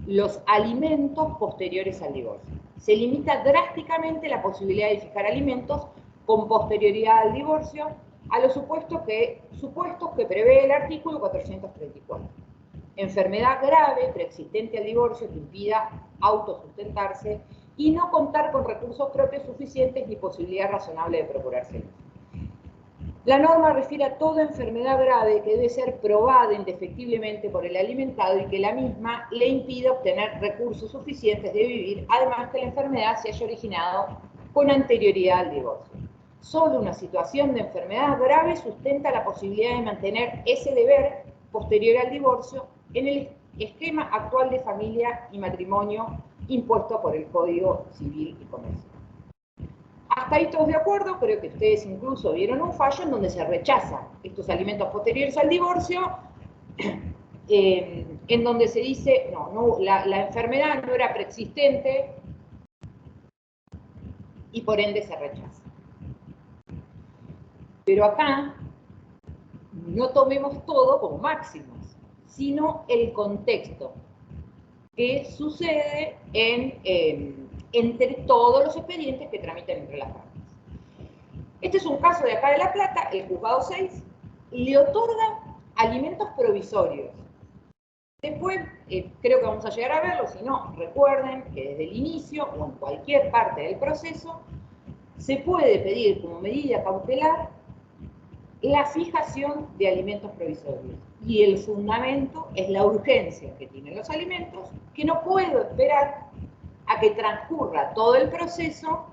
C: los alimentos posteriores al divorcio. Se limita drásticamente la posibilidad de fijar alimentos con posterioridad al divorcio a los supuestos que prevé el artículo 434. Enfermedad grave preexistente al divorcio que impida autosustentarse y no contar con recursos propios suficientes ni posibilidad razonable de procurárselos. La norma refiere a toda enfermedad grave que debe ser probada indefectiblemente por el alimentado y que la misma le impida obtener recursos suficientes de vivir, además que la enfermedad se haya originado con anterioridad al divorcio. Solo una situación de enfermedad grave sustenta la posibilidad de mantener ese deber posterior al divorcio en el esquema actual de familia y matrimonio impuesto por el Código Civil y Comercial. Hasta ahí todos de acuerdo, creo que ustedes incluso vieron un fallo en donde se rechazan estos alimentos posteriores al divorcio, en donde se dice, la enfermedad no era preexistente y por ende se rechaza. Pero acá no tomemos todo como máximos, sino el contexto que sucede entre todos los expedientes que tramitan entre las partes. Este es un caso de acá de La Plata, el juzgado 6 le otorga alimentos provisorios. Después, creo que vamos a llegar a verlo, si no, recuerden que desde el inicio o en cualquier parte del proceso se puede pedir como medida cautelar la fijación de alimentos provisorios. Y el fundamento es la urgencia que tienen los alimentos, que no puedo esperar a que transcurra todo el proceso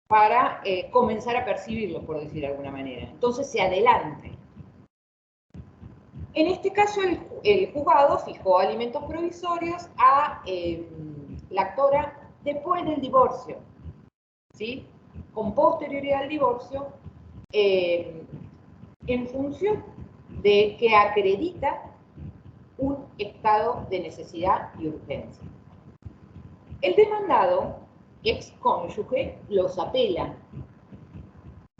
C: para comenzar a percibirlos, por decir de alguna manera. Entonces se adelante. En este caso, el juzgado fijó alimentos provisorios a la actora después del divorcio, ¿sí? Con posterioridad al divorcio, en función de que acredita un estado de necesidad y urgencia. El demandado, excónyuge, los apela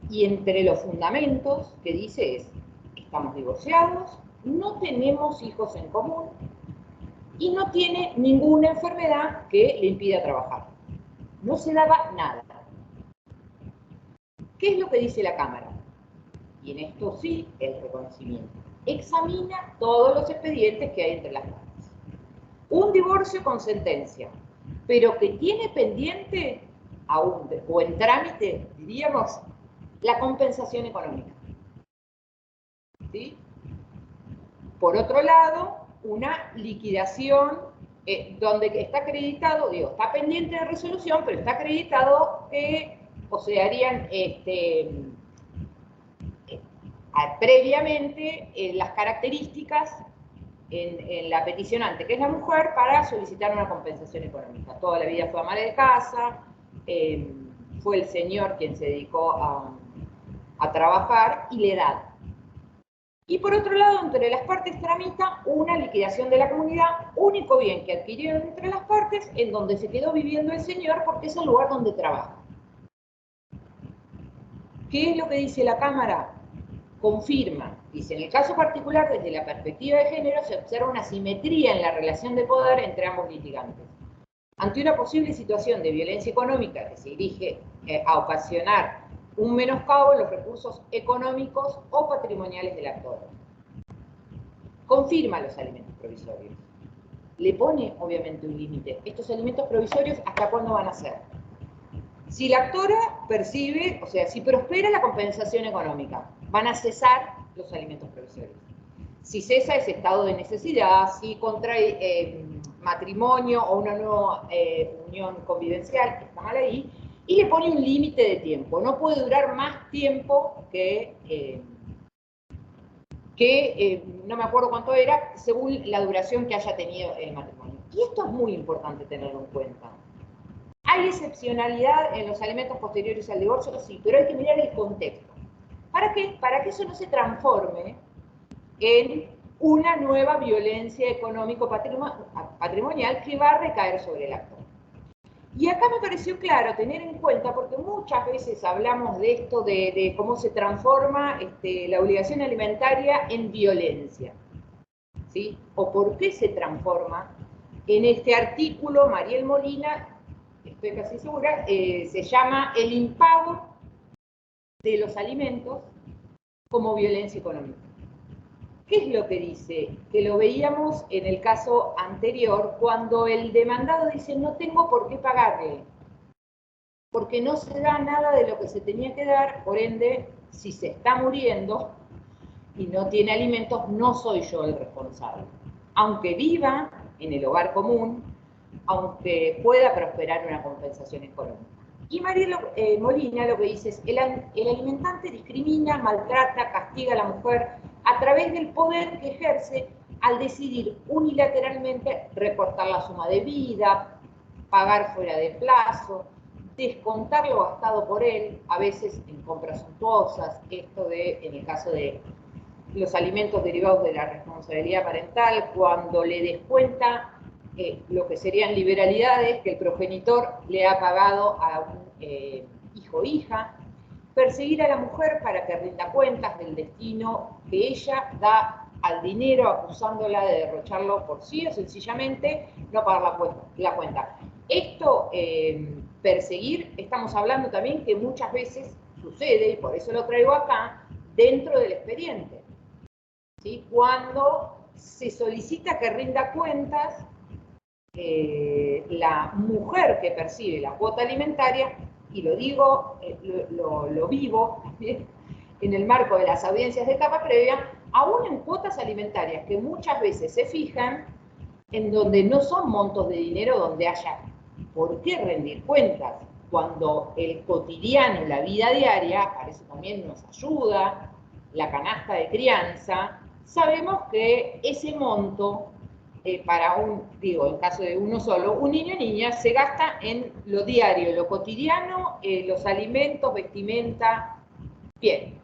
C: y entre los fundamentos que dice es: estamos divorciados, no tenemos hijos en común y no tiene ninguna enfermedad que le impida trabajar. No se daba nada. ¿Qué es lo que dice la Cámara? Y en esto sí, el reconocimiento. Examina todos los expedientes que hay entre las partes. Un divorcio con sentencia, pero que tiene pendiente aún, o en trámite, diríamos, la compensación económica. ¿Sí? Por otro lado, una liquidación donde está acreditado, está pendiente de resolución, pero está acreditado que, o sea, harían previamente las características en la peticionante, que es la mujer, para solicitar una compensación económica. Toda la vida fue ama de casa, fue el señor quien se dedicó a trabajar y le da. Y por otro lado, entre las partes tramita una liquidación de la comunidad, único bien que adquirieron entre las partes, en donde se quedó viviendo el señor porque es el lugar donde trabaja. ¿Qué es lo que dice la Cámara? Confirma, dice, en el caso particular, desde la perspectiva de género, se observa una simetría en la relación de poder entre ambos litigantes. Ante una posible situación de violencia económica que se dirige a ocasionar un menoscabo en los recursos económicos o patrimoniales del actor. confirma los alimentos provisorios. Le pone, obviamente, un límite. Estos alimentos provisorios, ¿hasta cuándo van a ser? Si la actora percibe, o sea, si prospera la compensación económica, van a cesar los alimentos provisorios. Si cesa ese estado de necesidad, si contrae matrimonio o una nueva unión convivencial, que está mal ahí, y le pone un límite de tiempo. No puede durar más tiempo que no me acuerdo cuánto era, según la duración que haya tenido el matrimonio. Y esto es muy importante tenerlo en cuenta. ¿Hay excepcionalidad en los alimentos posteriores al divorcio? Sí, pero hay que mirar el contexto. ¿Para qué? Para que eso no se transforme en una nueva violencia económico-patrimonial que va a recaer sobre el actor. Y acá me pareció claro tener en cuenta, porque muchas veces hablamos de esto, de cómo se transforma la obligación alimentaria en violencia, ¿sí? O por qué se transforma. En este artículo, Mariel Molina, estoy casi segura, se llama el impago de los alimentos como violencia económica. ¿Qué es lo que dice? Que lo veíamos en el caso anterior, cuando el demandado dice no tengo por qué pagarle, porque no se da nada de lo que se tenía que dar, por ende, si se está muriendo y no tiene alimentos, no soy yo el responsable. Aunque viva en el hogar común, aunque pueda prosperar una compensación económica. Y Mariel Molina lo que dice es, el alimentante discrimina, maltrata, castiga a la mujer a través del poder que ejerce al decidir unilateralmente recortar la suma de vida, pagar fuera de plazo, descontar lo gastado por él, a veces en compras suntuosas, esto en el caso de los alimentos derivados de la responsabilidad parental, cuando le descuenta lo que serían liberalidades que el progenitor le ha pagado a un hijo o hija, perseguir a la mujer para que rinda cuentas del destino que ella da al dinero, acusándola de derrocharlo por sí o sencillamente no pagar la cuenta. Esto, perseguir, estamos hablando también que muchas veces sucede, y por eso lo traigo acá, dentro del expediente. ¿Sí? Cuando se solicita que rinda cuentas, la mujer que percibe la cuota alimentaria, y lo digo, lo vivo en el marco de las audiencias de etapa previa, aún en cuotas alimentarias que muchas veces se fijan en donde no son montos de dinero donde haya por qué rendir cuentas, cuando el cotidiano, la vida diaria, para eso también nos ayuda la canasta de crianza, sabemos que ese monto para en caso de uno solo, un niño o niña se gasta en lo diario, lo cotidiano, los alimentos, vestimenta, bien.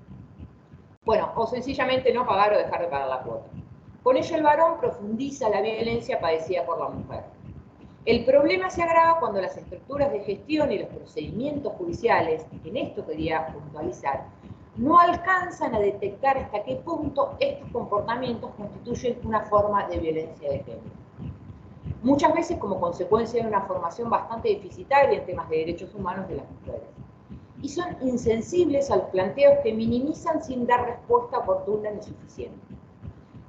C: Bueno, o sencillamente no pagar o dejar de pagar la cuota. Con ello el varón profundiza la violencia padecida por la mujer. El problema se agrava cuando las estructuras de gestión y los procedimientos judiciales, en esto quería puntualizar, no alcanzan a detectar hasta qué punto estos comportamientos constituyen una forma de violencia de género. Muchas veces como consecuencia de una formación bastante deficitaria en temas de derechos humanos de las mujeres. Y son insensibles a los planteos que minimizan sin dar respuesta oportuna ni suficiente.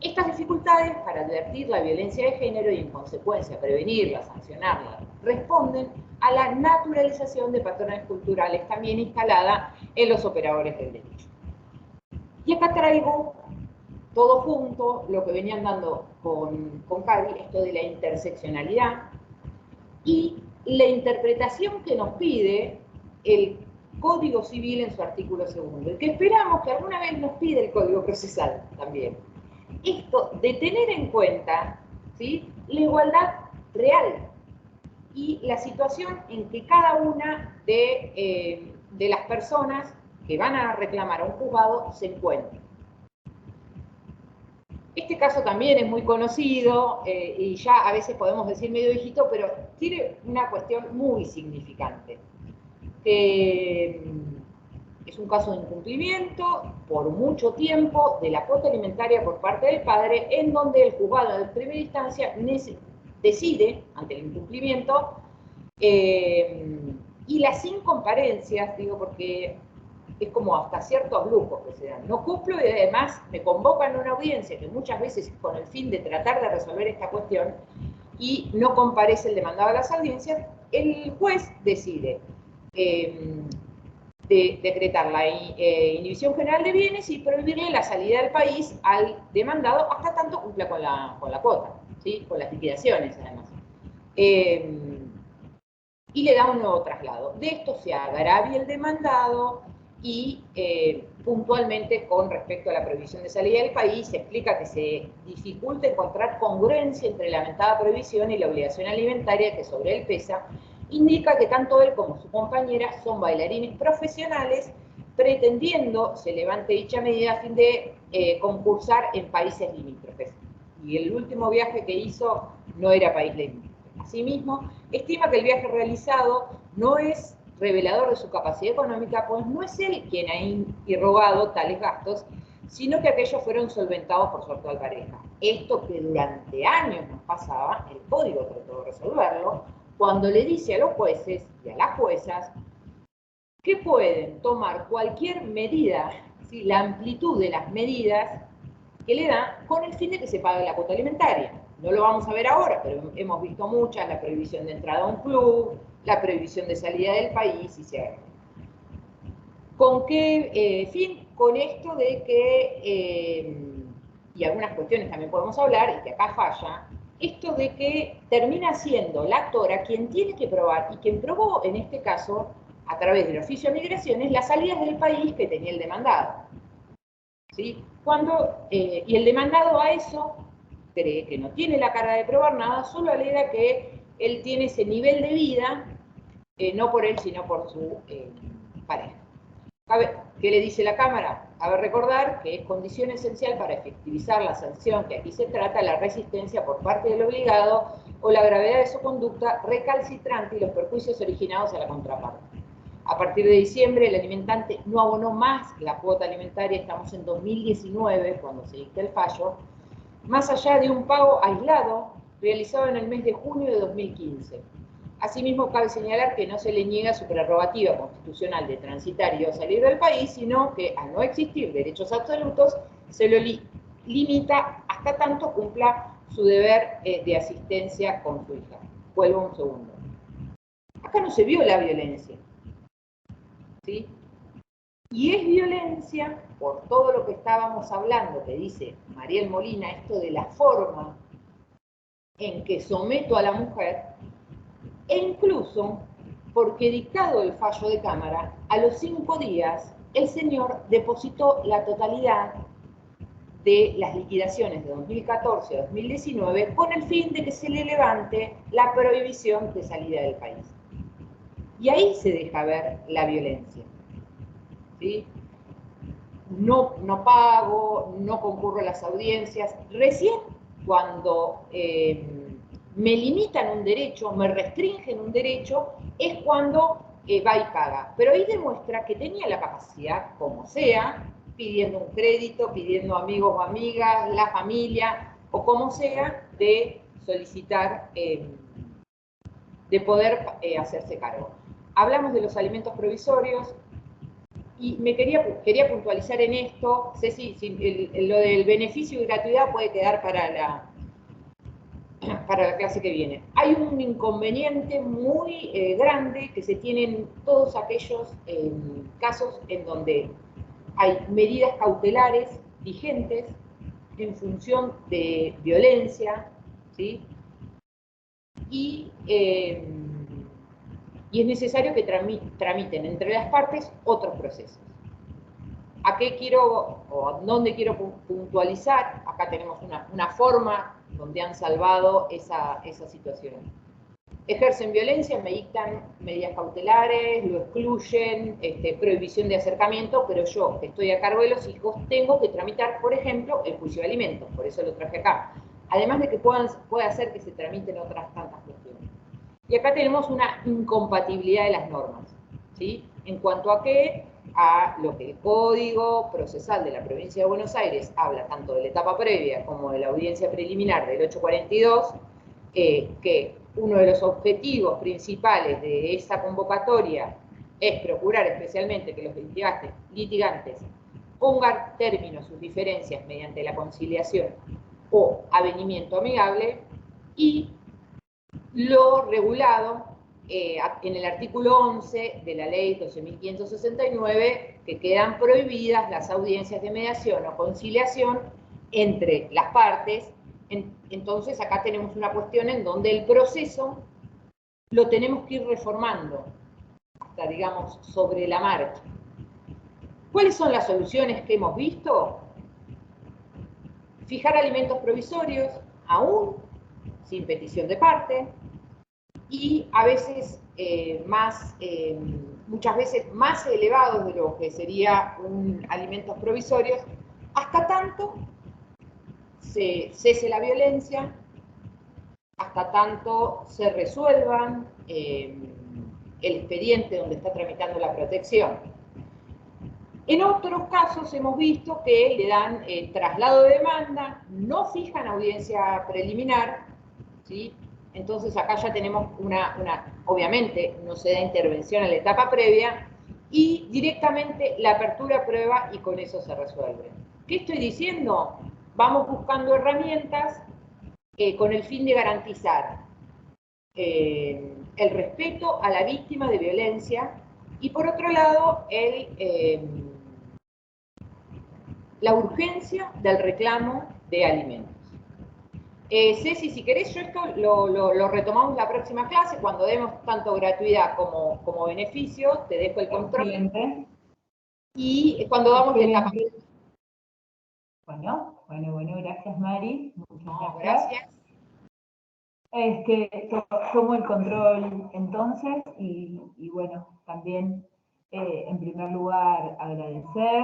C: Estas dificultades para advertir la violencia de género y en consecuencia prevenirla, sancionarla, responden a la naturalización de patrones culturales también instalada en los operadores del derecho. Y acá traigo todo junto lo que venían dando con Cari, esto de la interseccionalidad y la interpretación que nos pide el Código Civil en su artículo 2, el que esperamos que alguna vez nos pide el Código Procesal también. Esto de tener en cuenta, ¿sí?, la igualdad real y la situación en que cada una de las personas que van a reclamar a un juzgado se encuentra. Este caso también es muy conocido y ya a veces podemos decir medio viejito, pero tiene una cuestión muy significante. Es un caso de incumplimiento por mucho tiempo de la cuota alimentaria por parte del padre, en donde el juzgado de primera instancia decide, ante el incumplimiento, y las incomparencias, digo porque es como hasta ciertos lujos que se dan. No cumplo y además me convocan a una audiencia que muchas veces es con el fin de tratar de resolver esta cuestión y no comparece el demandado a las audiencias, el juez decide decretar la inhibición general de bienes y prohibirle la salida del país al demandado hasta tanto cumpla con la cuota, ¿sí? Con las liquidaciones además. Y le da un nuevo traslado. De esto se agravia el demandado y puntualmente con respecto a la prohibición de salida del país se explica que se dificulta encontrar congruencia entre la lamentada prohibición y la obligación alimentaria que sobre él pesa. Indica que tanto él como su compañera son bailarines profesionales, pretendiendo se levante dicha medida a fin de concursar en países limítrofes. Y el último viaje que hizo no era país limítrofe. Asimismo, estima que el viaje realizado no es revelador de su capacidad económica, pues no es él quien ha irrogado tales gastos, sino que aquellos fueron solventados por su actual pareja. Esto que durante años nos pasaba, el código trató de resolverlo, cuando le dice a los jueces y a las juezas que pueden tomar cualquier medida, ¿sí? La amplitud de las medidas que le dan con el fin de que se pague la cuota alimentaria. No lo vamos a ver ahora, pero hemos visto muchas, la prohibición de entrada a un club, la prohibición de salida del país, y se haga. ¿Con qué fin? Con esto de que, y algunas cuestiones también podemos hablar, y que acá falla, esto de que termina siendo la actora quien tiene que probar, y quien probó en este caso, a través del oficio de migraciones, las salidas del país que tenía el demandado. ¿Sí? Y el demandado a eso cree que no tiene la carga de probar nada, solo alega que él tiene ese nivel de vida, no por él, sino por su pareja. ¿Qué le dice la Cámara? Cabe recordar que es condición esencial para efectivizar la sanción que aquí se trata la resistencia por parte del obligado o la gravedad de su conducta recalcitrante y los perjuicios originados a la contraparte. A partir de diciembre, el alimentante no abonó más la cuota alimentaria, estamos en 2019, cuando se dicta el fallo, más allá de un pago aislado realizado en el mes de junio de 2015. Asimismo, cabe señalar que no se le niega su prerrogativa constitucional de transitar y o salir del país, sino que, al no existir derechos absolutos, se lo limita hasta tanto cumpla su deber de asistencia con su hija. Vuelvo un segundo. Acá no se vio la violencia, ¿sí? Y es violencia por todo lo que estábamos hablando, que dice Mariel Molina, esto de la forma en que someto a la mujer, e incluso porque dictado el fallo de Cámara, a los 5 días el señor depositó la totalidad de las liquidaciones de 2014 a 2019 con el fin de que se le levante la prohibición de salida del país. Y ahí se deja ver la violencia. ¿Sí? No pago, no concurro a las audiencias. Recién cuando me limitan un derecho, me restringen un derecho, es cuando va y paga. Pero ahí demuestra que tenía la capacidad, como sea, pidiendo un crédito, pidiendo amigos o amigas, la familia, o como sea, de solicitar, de poder hacerse cargo. Hablamos de los alimentos provisorios, y me quería puntualizar en esto, Ceci, lo del beneficio y gratuidad puede quedar para la clase que viene. Hay un inconveniente muy grande que se tienen todos aquellos casos en donde hay medidas cautelares vigentes en función de violencia, ¿sí? Y es necesario que tramiten entre las partes otros procesos. ¿A qué quiero, o a dónde quiero puntualizar? Acá tenemos una forma donde han salvado esa situación. Ejercen violencia, me dictan medidas cautelares, lo excluyen, prohibición de acercamiento, pero yo, que estoy a cargo de los hijos, tengo que tramitar, por ejemplo, el juicio de alimentos, por eso lo traje acá. Además de que puede hacer que se tramiten otras tantas cuestiones. Y acá tenemos una incompatibilidad de las normas, ¿sí? En cuanto a lo que el Código Procesal de la Provincia de Buenos Aires habla tanto de la etapa previa como de la audiencia preliminar del 842, que uno de los objetivos principales de esa convocatoria es procurar especialmente que los litigantes pongan término a sus diferencias mediante la conciliación o avenimiento amigable, y lo regulado en el artículo 11 de la ley 12.569, que quedan prohibidas las audiencias de mediación o conciliación entre las partes. Entonces acá tenemos una cuestión en donde el proceso lo tenemos que ir reformando, hasta, digamos, sobre la marcha. ¿Cuáles son las soluciones que hemos visto? Fijar alimentos provisorios, aún sin petición de parte, y a veces muchas veces más elevados de lo que sería un alimentos provisorios, hasta tanto se cese la violencia, hasta tanto se resuelvan el expediente donde está tramitando la protección. En otros casos hemos visto que le dan traslado de demanda, no fijan audiencia preliminar, ¿sí? Entonces acá ya tenemos obviamente no se da intervención en la etapa previa, y directamente la apertura a prueba, y con eso se resuelve. ¿Qué estoy diciendo? Vamos buscando herramientas con el fin de garantizar el respeto a la víctima de violencia, y por otro lado la urgencia del reclamo de alimentos. Ceci, si querés, yo esto lo retomamos la próxima clase, cuando demos tanto gratuidad como beneficio. Te dejo el control.
E: Excelente.
C: Y cuando vamos de etapa.
E: Bueno, gracias, Mari. Muchas
C: No,
E: gracias. Tomo el control entonces, y bueno, también en primer lugar agradecer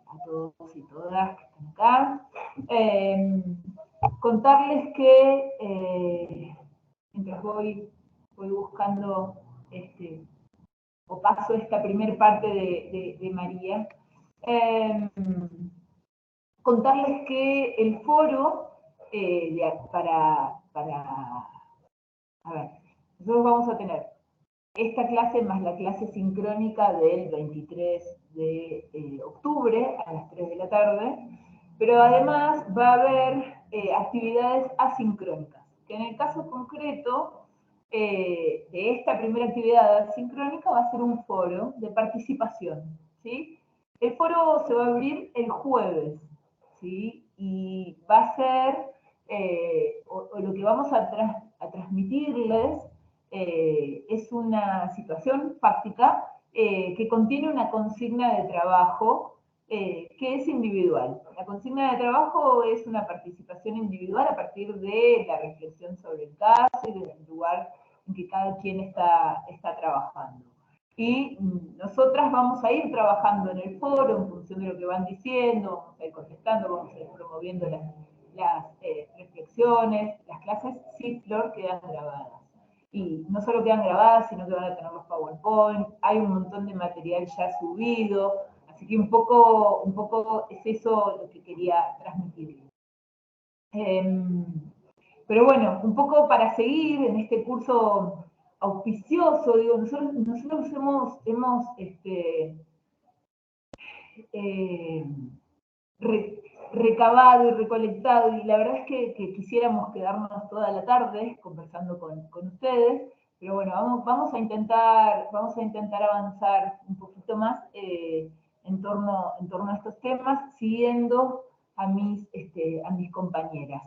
E: a todos y todas que están acá. Contarles que mientras voy buscando o paso esta primer parte de María, contarles que el foro a ver, nosotros vamos a tener esta clase más la clase sincrónica del 23 de octubre a las 3 de la tarde, pero además va a haber actividades asincrónicas, que en el caso concreto de esta primera actividad asincrónica va a ser un foro de participación, ¿sí? El foro se va a abrir el jueves, ¿sí? Y va a ser, lo que vamos a transmitirles es una situación fáctica que contiene una consigna de trabajo que es individual. La consigna de trabajo es una participación individual a partir de la reflexión sobre el caso y del lugar en que cada quien está trabajando. Y nosotras vamos a ir trabajando en el foro en función de lo que van diciendo, vamos a ir contestando, vamos a ir promoviendo las reflexiones. Las clases, sí, Flor, quedan grabadas. Y no solo quedan grabadas, sino que van a tener los PowerPoint, hay un montón de material ya subido, así que un poco es eso lo que quería transmitir. Pero bueno, un poco para seguir en este curso auspicioso, digo, nosotros hemos recabado y recolectado, y la verdad es que quisiéramos quedarnos toda la tarde conversando con ustedes, pero bueno, vamos a intentar avanzar un poquito más en torno a estos temas, siguiendo a mis compañeras.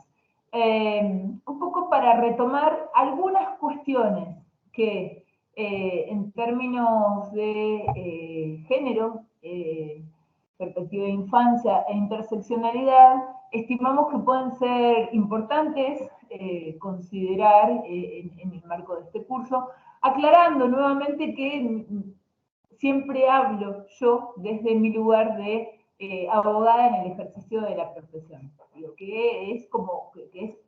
E: Un poco para retomar algunas cuestiones que en términos de género, perspectiva de infancia e interseccionalidad, estimamos que pueden ser importantes considerar en el marco de este curso, aclarando nuevamente que siempre hablo yo desde mi lugar de abogada en el ejercicio de la profesión. Digo, que es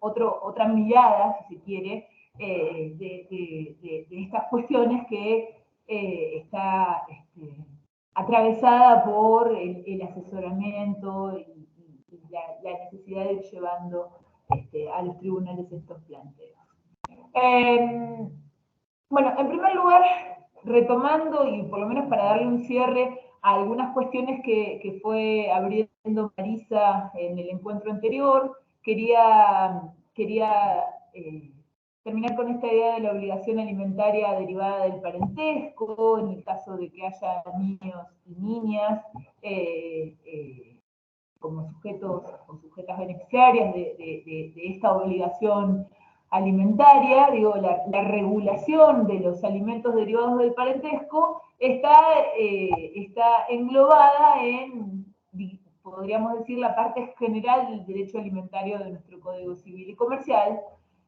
E: otra mirada, si se quiere, de estas cuestiones que está atravesada por el asesoramiento y la necesidad de ir llevando a los tribunales estos planteos. Bueno, en primer lugar, retomando, y por lo menos para darle un cierre a algunas cuestiones que fue abriendo Marisa en el encuentro anterior, quería terminar con esta idea de la obligación alimentaria derivada del parentesco, en el caso de que haya niños y niñas como sujetos o sujetas beneficiarias de esta obligación alimentaria. Digo, la regulación de los alimentos derivados del parentesco está englobada en, podríamos decir, la parte general del derecho alimentario de nuestro Código Civil y Comercial,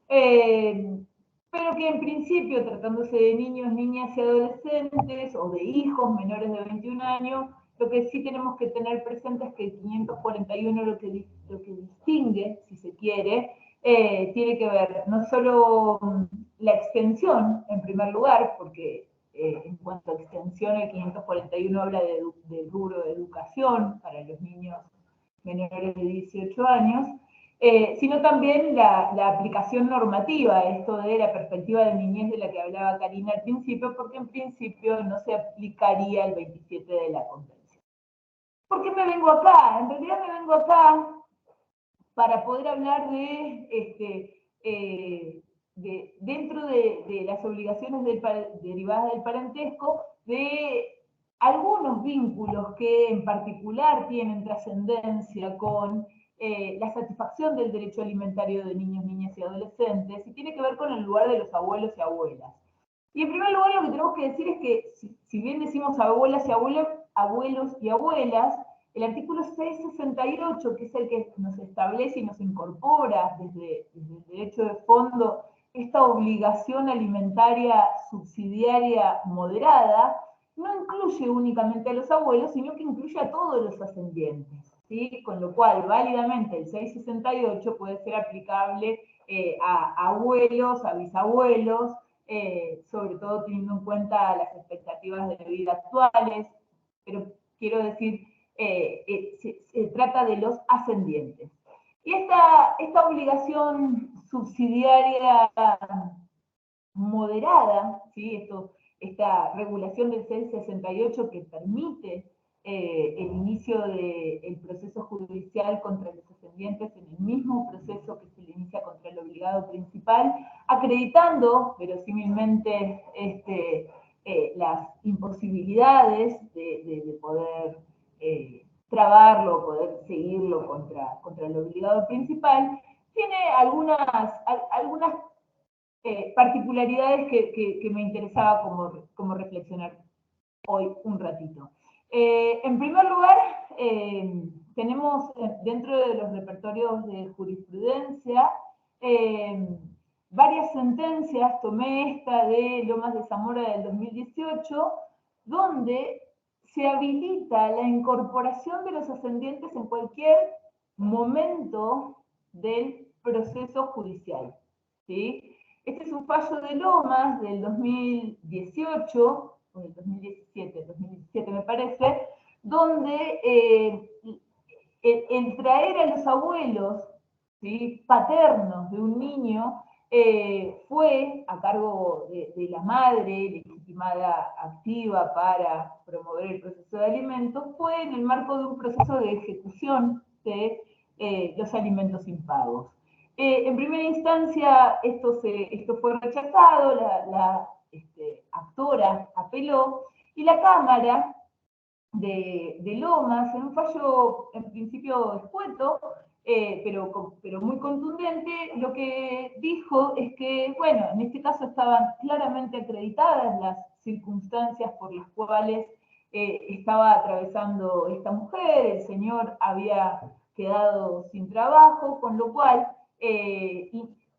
E: pero que en principio, tratándose de niños, niñas y adolescentes, o de hijos menores de 21 años, lo que sí tenemos que tener presente es que el 541 lo que distingue, si se quiere, tiene que ver no solo la extensión, en primer lugar, porque en cuanto a extensión, el 541 habla del rubro de educación para los niños menores de 18 años, sino también la aplicación normativa, esto de la perspectiva de niñez de la que hablaba Karina al principio, porque en principio no se aplicaría el 27 de la Convención. ¿Por qué me vengo acá? En realidad me vengo acá para poder hablar dentro de las obligaciones derivadas del parentesco, de algunos vínculos que en particular tienen trascendencia con la satisfacción del derecho alimentario de niños, niñas y adolescentes, y tiene que ver con el lugar de los abuelos y abuelas. Y en primer lugar lo que tenemos que decir es que, si bien decimos abuelas y abuelos y abuelas, el artículo 668, que es el que nos establece y nos incorpora desde el derecho de fondo esta obligación alimentaria subsidiaria moderada, no incluye únicamente a los abuelos, sino que incluye a todos los ascendientes, ¿sí? Con lo cual, válidamente, el 668 puede ser aplicable a abuelos, a bisabuelos, sobre todo teniendo en cuenta las expectativas de vida actuales, pero quiero decir, se trata de los ascendientes. Y esta obligación subsidiaria moderada, ¿sí? Esta regulación del 668 que permite el inicio del proceso judicial contra los ascendientes en el mismo proceso que se le inicia contra el obligado principal, acreditando verosímilmente las imposibilidades de poder trabarlo, poder seguirlo contra el obligado principal, tiene algunas particularidades que me interesaba como reflexionar hoy un ratito. En primer lugar, tenemos dentro de los repertorios de jurisprudencia varias sentencias. Tomé esta de Lomas de Zamora del 2018, donde se habilita la incorporación de los ascendientes en cualquier momento del proceso judicial, ¿sí? Este es un fallo de Lomas del 2018, o del 2017 me parece, donde el traer a los abuelos, ¿sí?, paternos de un niño fue a cargo de la madre, legitimada activa para promover el proceso de alimentos, fue en el marco de un proceso de ejecución de los alimentos impagos. En primera instancia esto fue rechazado, la actora apeló, y la Cámara de Lomas, en un fallo en principio escueto, pero muy contundente, lo que dijo es que, bueno, en este caso estaban claramente acreditadas las circunstancias por las cuales estaba atravesando esta mujer, el señor había quedado sin trabajo, con lo cual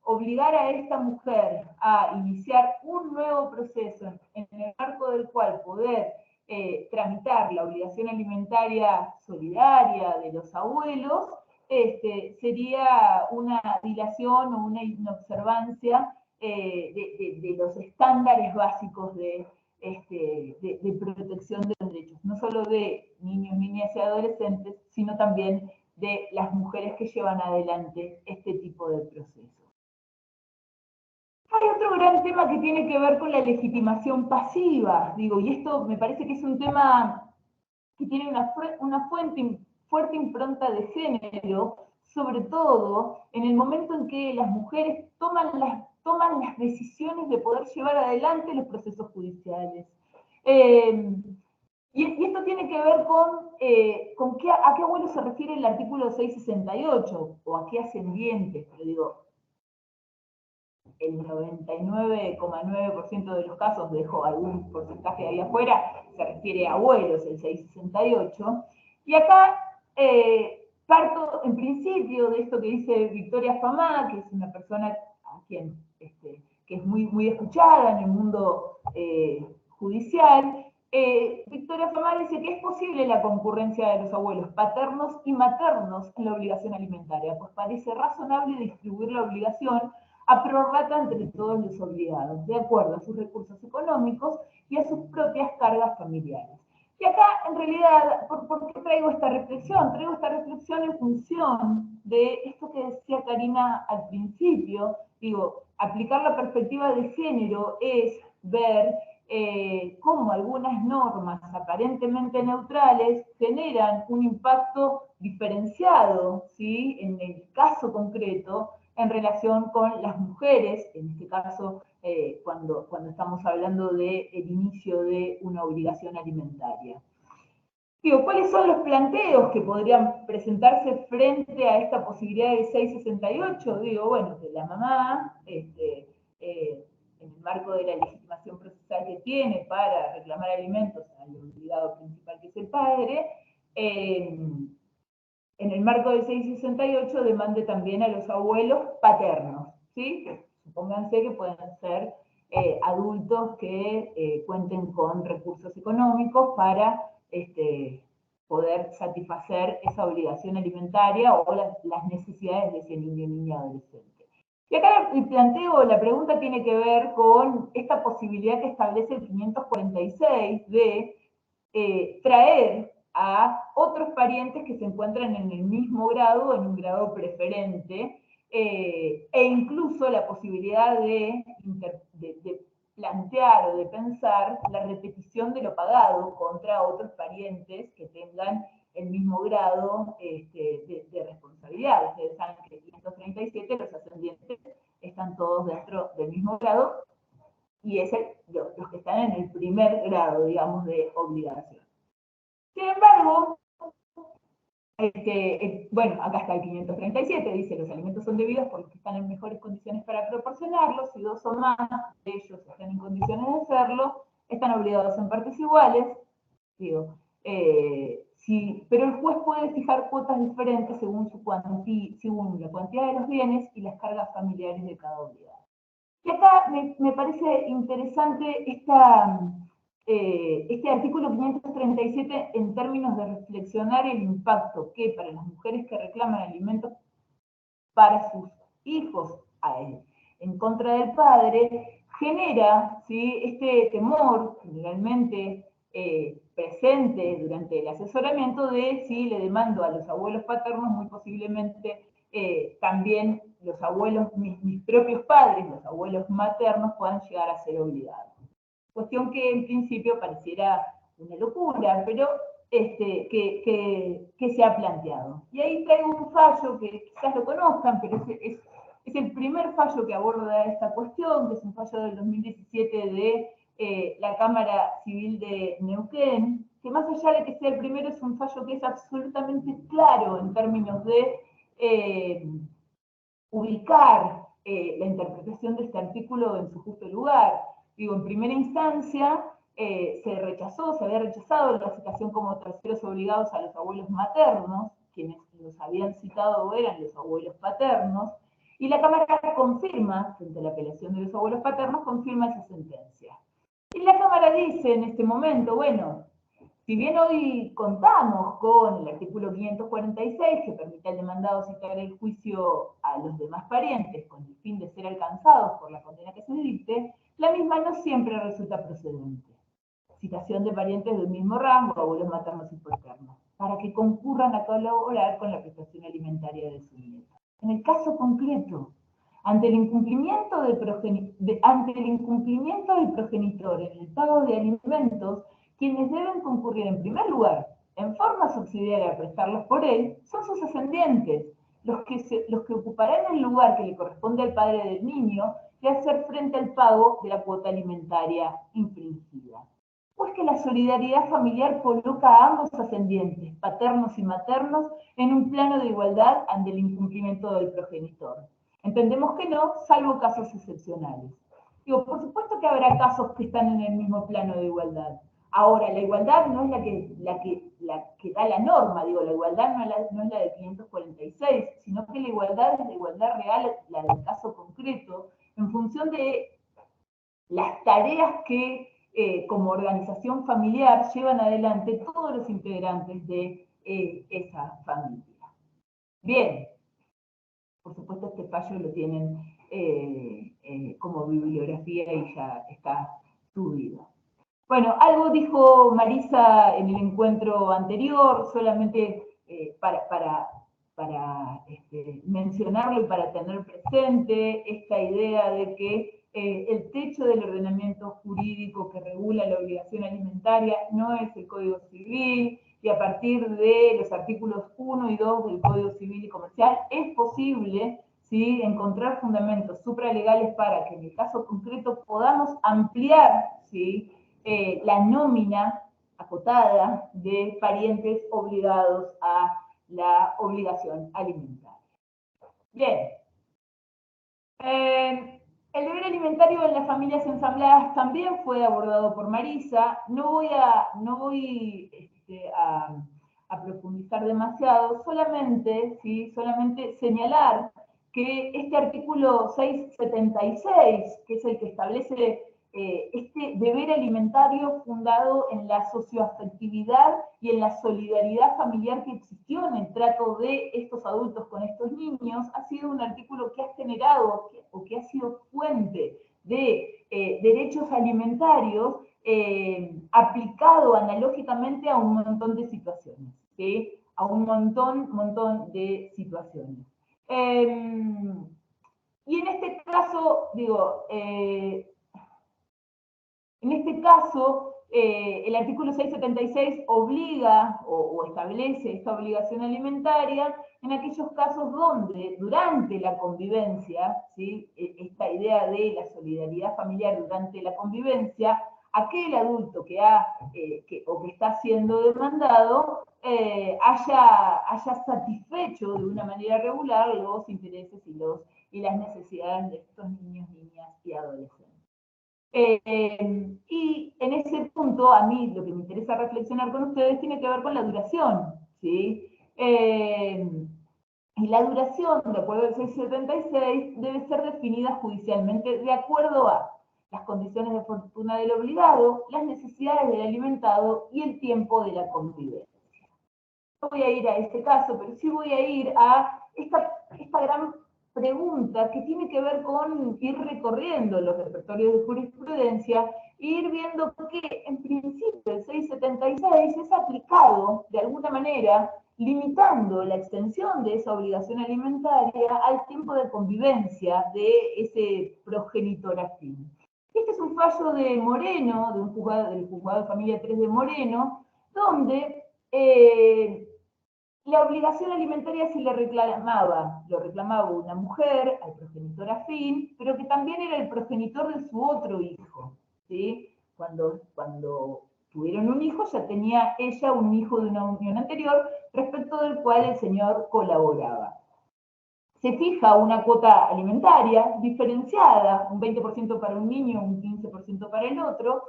E: obligar a esta mujer a iniciar un nuevo proceso en el marco del cual poder tramitar la obligación alimentaria solidaria de los abuelos, sería una dilación o una inobservancia de los estándares básicos de protección de los derechos, no solo de niños, niñas y adolescentes, sino también de las mujeres que llevan adelante este tipo de procesos. Hay otro gran tema que tiene que ver con la legitimación pasiva, digo, y esto me parece que es un tema que tiene una fuerte impronta de género, sobre todo en el momento en que las mujeres toman las decisiones de poder llevar adelante los procesos judiciales. Y esto tiene que ver con a qué abuelo se refiere el artículo 668, o a qué ascendientes, pero digo, el 99,9% de los casos, dejo algún porcentaje ahí afuera, se refiere a abuelos, el 668. Y acá parto en principio de esto que dice Victoria Famá, que es una persona a quien, que es muy escuchada en el mundo judicial. Victoria Famá dice que es posible la concurrencia de los abuelos paternos y maternos en la obligación alimentaria, pues parece razonable distribuir la obligación a prorrata entre todos los obligados, de acuerdo a sus recursos económicos y a sus propias cargas familiares. Y acá, en realidad, ¿por qué traigo esta reflexión? Traigo esta reflexión en función de esto que decía Karina al principio. Digo, aplicar la perspectiva de género es ver cómo algunas normas aparentemente neutrales generan un impacto diferenciado, ¿sí? En el caso concreto, en relación con las mujeres, en este caso, cuando estamos hablando del inicio de una obligación alimentaria. Digo, ¿cuáles son los planteos que podrían presentarse frente a esta posibilidad del 668? Digo, bueno, que la mamá, en el marco de la legitimación procesal que tiene para reclamar alimentos al obligado principal, que es el padre, en el marco del 668 demande también a los abuelos paternos, ¿sí? Supónganse que pueden ser adultos que cuenten con recursos económicos para poder satisfacer esa obligación alimentaria o las necesidades de ese niño o niña adolescente. Y acá el planteo, la pregunta tiene que ver con esta posibilidad que establece el 546 de traer a otros parientes que se encuentran en el mismo grado, en un grado preferente, e incluso la posibilidad de plantear o de pensar la repetición de lo pagado contra otros parientes que tengan el mismo grado de responsabilidad. Ustedes saben que en 537 los ascendientes están todos dentro del mismo grado y es los que están en el primer grado, digamos, de obligación. Sin embargo, bueno, acá está el 537, dice, los alimentos son debidos por los que están en mejores condiciones para proporcionarlos, si dos o más de ellos están en condiciones de hacerlo, están obligados en partes iguales, digo, pero el juez puede fijar cuotas diferentes según la cuantía de los bienes y las cargas familiares de cada obligado. Y acá me parece interesante este artículo 537 en términos de reflexionar el impacto que para las mujeres que reclaman alimentos para sus hijos en contra del padre genera, ¿sí?, este temor generalmente presente durante el asesoramiento de si le demando a los abuelos paternos, muy posiblemente también los abuelos, mis propios padres, los abuelos maternos, puedan llegar a ser obligados. Cuestión que en principio pareciera una locura, pero que se ha planteado. Y ahí traigo un fallo que quizás lo conozcan, pero es el primer fallo que aborda esta cuestión, que es un fallo del 2017 de la Cámara Civil de Neuquén, que más allá de que sea el primero, es un fallo que es absolutamente claro en términos de ubicar la interpretación de este artículo en su justo lugar. Digo, en primera instancia se había rechazado la citación como terceros obligados a los abuelos maternos, quienes los habían citado eran los abuelos paternos, y la Cámara confirma, frente a la apelación de los abuelos paternos, confirma esa sentencia. Y la Cámara dice en este momento, bueno, si bien hoy contamos con el artículo 546 que permite al demandado citar el juicio a los demás parientes con el fin de ser alcanzados por la condena que se dicte, la misma no siempre resulta procedente. Citación de parientes del mismo rango, abuelos maternos y paternos, para que concurran a colaborar con la prestación alimentaria de su nieto. En el caso concreto, Ante el incumplimiento del progenitor en el pago de alimentos, quienes deben concurrir en primer lugar, en forma subsidiaria a prestarlos por él, son sus ascendientes, los que ocuparán el lugar que le corresponde al padre del niño de hacer frente al pago de la cuota alimentaria infringida. Pues que la solidaridad familiar coloca a ambos ascendientes, paternos y maternos, en un plano de igualdad ante el incumplimiento del progenitor. Entendemos que no, salvo casos excepcionales. Digo, por supuesto que habrá casos que están en el mismo plano de igualdad. Ahora, la igualdad no es la que da la norma, digo, la igualdad no es la de 546, sino que la igualdad es la igualdad real, la del caso concreto, en función de las tareas que como organización familiar llevan adelante todos los integrantes de esa familia. Bien, por supuesto este fallo lo tienen como bibliografía y ya está subido. Bueno, algo dijo Marisa en el encuentro anterior, solamente para mencionarlo y para tener presente esta idea de que el techo del ordenamiento jurídico que regula la obligación alimentaria no es el Código Civil, y a partir de los artículos 1 y 2 del Código Civil y Comercial es posible, ¿sí?, encontrar fundamentos supralegales para que en el caso concreto podamos ampliar, ¿sí?, la nómina acotada de parientes obligados a la obligación alimentaria. Bien. El deber alimentario en las familias ensambladas también fue abordado por Marisa. No voy a profundizar demasiado, solamente señalar que este artículo 676, que es el que establece este deber alimentario fundado en la socioafectividad y en la solidaridad familiar que existió en el trato de estos adultos con estos niños, ha sido un artículo que ha generado o que ha sido fuente de derechos alimentarios aplicado analógicamente a un montón de situaciones, ¿sí? A un montón de situaciones. Y en este caso, digo, el artículo 676 obliga o establece esta obligación alimentaria en aquellos casos donde durante la convivencia, ¿sí?, esta idea de la solidaridad familiar durante la convivencia, aquel adulto que está siendo demandado haya satisfecho de una manera regular los intereses y las necesidades de estos niños, niñas y adolescentes. Y en ese punto, a mí lo que me interesa reflexionar con ustedes tiene que ver con la duración, ¿sí? Y la duración, de acuerdo al 676, debe ser definida judicialmente de acuerdo a las condiciones de fortuna del obligado, las necesidades del alimentado y el tiempo de la convivencia. No voy a ir a este caso, pero sí voy a ir a esta gran pregunta que tiene que ver con ir recorriendo los repertorios de jurisprudencia e ir viendo que en principio el 676 es aplicado de alguna manera limitando la extensión de esa obligación alimentaria al tiempo de convivencia de ese progenitor afín. Este es un fallo de Moreno, del juzgado de familia 3 de Moreno, donde la obligación alimentaria se lo reclamaba una mujer al progenitor afín, pero que también era el progenitor de su otro hijo, ¿sí? Cuando tuvieron un hijo, ya tenía ella un hijo de una unión anterior, respecto del cual el señor colaboraba. Se fija una cuota alimentaria diferenciada, un 20% para un niño, un 15% para el otro,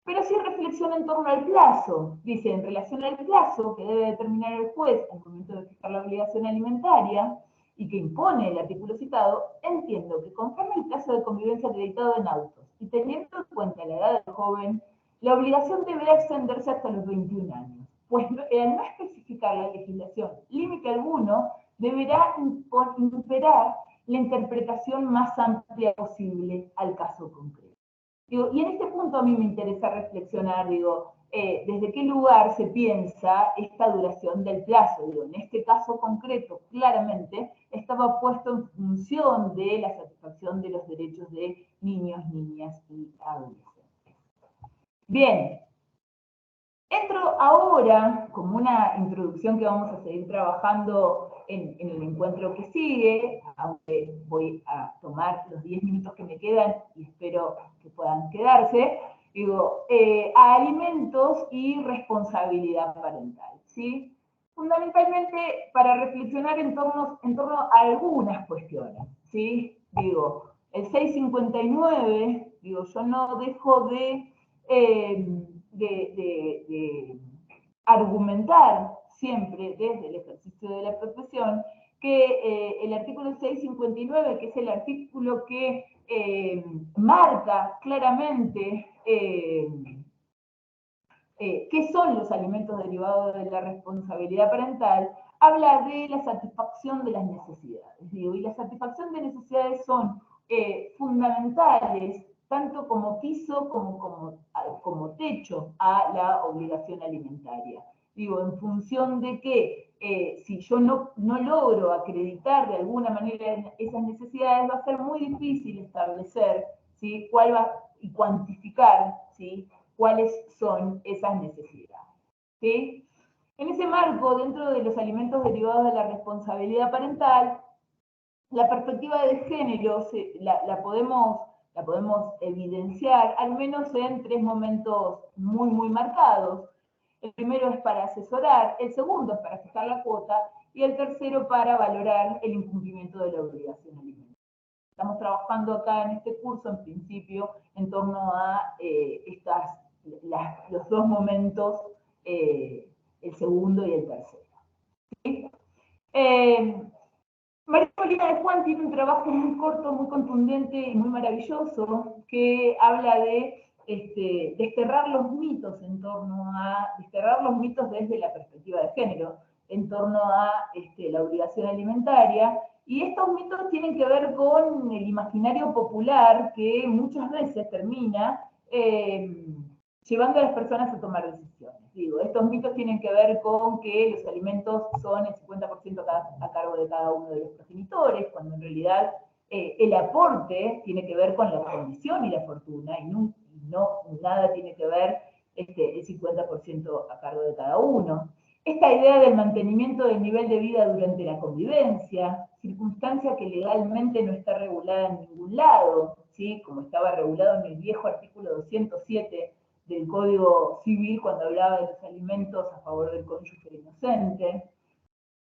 E: pero sí reflexiona en torno al plazo. Dice, en relación al plazo que debe determinar el juez al momento de fijar la obligación alimentaria y que impone el artículo citado, entiendo que conforme el plazo de convivencia acreditado en autos y teniendo en cuenta la edad del joven, la obligación deberá extenderse hasta los 21 años. Pues al no especificar la legislación límite alguno, deberá imperar la interpretación más amplia posible al caso concreto. Digo, y en este punto a mí me interesa reflexionar, digo, desde qué lugar se piensa esta duración del plazo. Digo, en este caso concreto, claramente, estaba puesto en función de la satisfacción de los derechos de niños, niñas y adolescentes. Bien, entro ahora, como una introducción que vamos a seguir trabajando en el encuentro que sigue, aunque voy a tomar los 10 minutos que me quedan y espero que puedan quedarse, digo, a alimentos y responsabilidad parental, ¿sí? Fundamentalmente para reflexionar en torno a algunas cuestiones, ¿sí? Digo, el 659, digo, yo no dejo de argumentar siempre desde el ejercicio de la profesión que el artículo 659, que es el artículo que marca claramente qué son los alimentos derivados de la responsabilidad parental, habla de la satisfacción de las necesidades. Digo, y la satisfacción de necesidades son fundamentales tanto como piso como techo a la obligación alimentaria. Digo, en función de que si yo no logro acreditar de alguna manera esas necesidades, va a ser muy difícil establecer, ¿sí?, cuál va, y cuantificar, ¿sí?, cuáles son esas necesidades, ¿sí? En ese marco, dentro de los alimentos derivados de la responsabilidad parental, la perspectiva de género la podemos evidenciar al menos en 3 momentos muy, muy marcados. El primero es para asesorar, el segundo es para fijar la cuota, y el tercero para valorar el incumplimiento de la obligación alimentaria. Estamos trabajando acá en este curso, en principio, en torno a los 2 momentos, el segundo y el tercero. ¿Sí? María Paulina de Juan tiene un trabajo muy corto, muy contundente y muy maravilloso que habla de desterrar los mitos desterrar los mitos desde la perspectiva de género, en torno a la obligación alimentaria. Y estos mitos tienen que ver con el imaginario popular que muchas veces termina llevando a las personas a tomar decisiones. Digo, estos mitos tienen que ver con que los alimentos son el 50% a cargo de cada uno de los progenitores, cuando en realidad el aporte tiene que ver con la condición y la fortuna, y nada tiene que ver el 50% a cargo de cada uno. Esta idea del mantenimiento del nivel de vida durante la convivencia, circunstancia que legalmente no está regulada en ningún lado, ¿sí?, como estaba regulado en el viejo artículo 207 del Código Civil cuando hablaba de los alimentos a favor del cónyuge inocente.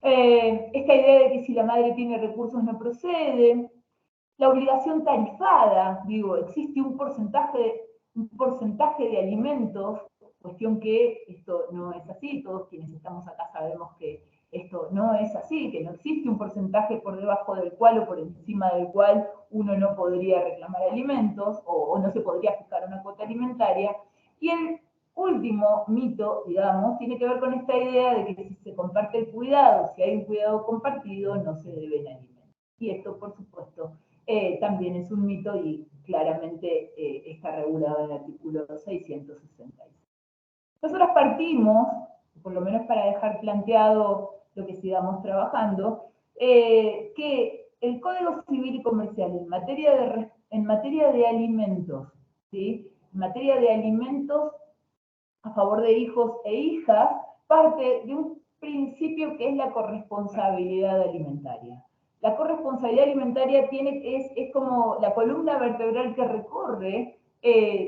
E: Esta idea de que si la madre tiene recursos no procede. La obligación tarifada, digo, existe un porcentaje de alimentos, cuestión que esto no es así, todos quienes estamos acá sabemos que esto no es así, que no existe un porcentaje por debajo del cual o por encima del cual uno no podría reclamar alimentos o no se podría fijar una cuota alimentaria. Y el último mito, digamos, tiene que ver con esta idea de que si se comparte el cuidado, si hay un cuidado compartido, no se deben alimentos. Y esto, por supuesto, también es un mito y claramente está regulado en el artículo 666. Nosotros partimos, por lo menos para dejar planteado lo que sigamos trabajando, que el Código Civil y Comercial en materia de alimentos, ¿sí?, en materia de alimentos a favor de hijos e hijas, parte de un principio que es la corresponsabilidad alimentaria. La corresponsabilidad alimentaria es como la columna vertebral que recorre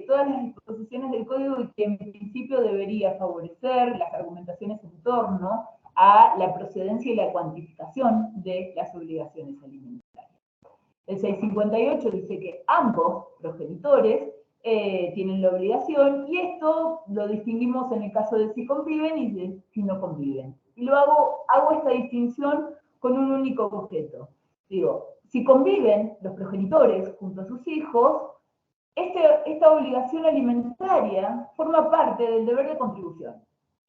E: todas las disposiciones del código y que en principio debería favorecer las argumentaciones en torno a la procedencia y la cuantificación de las obligaciones alimentarias. El 658 dice que ambos progenitores tienen la obligación, y esto lo distinguimos en el caso de si conviven y de si no conviven. Y luego hago esta distinción con un único objeto. Digo, si conviven los progenitores junto a sus hijos, esta obligación alimentaria forma parte del deber de contribución,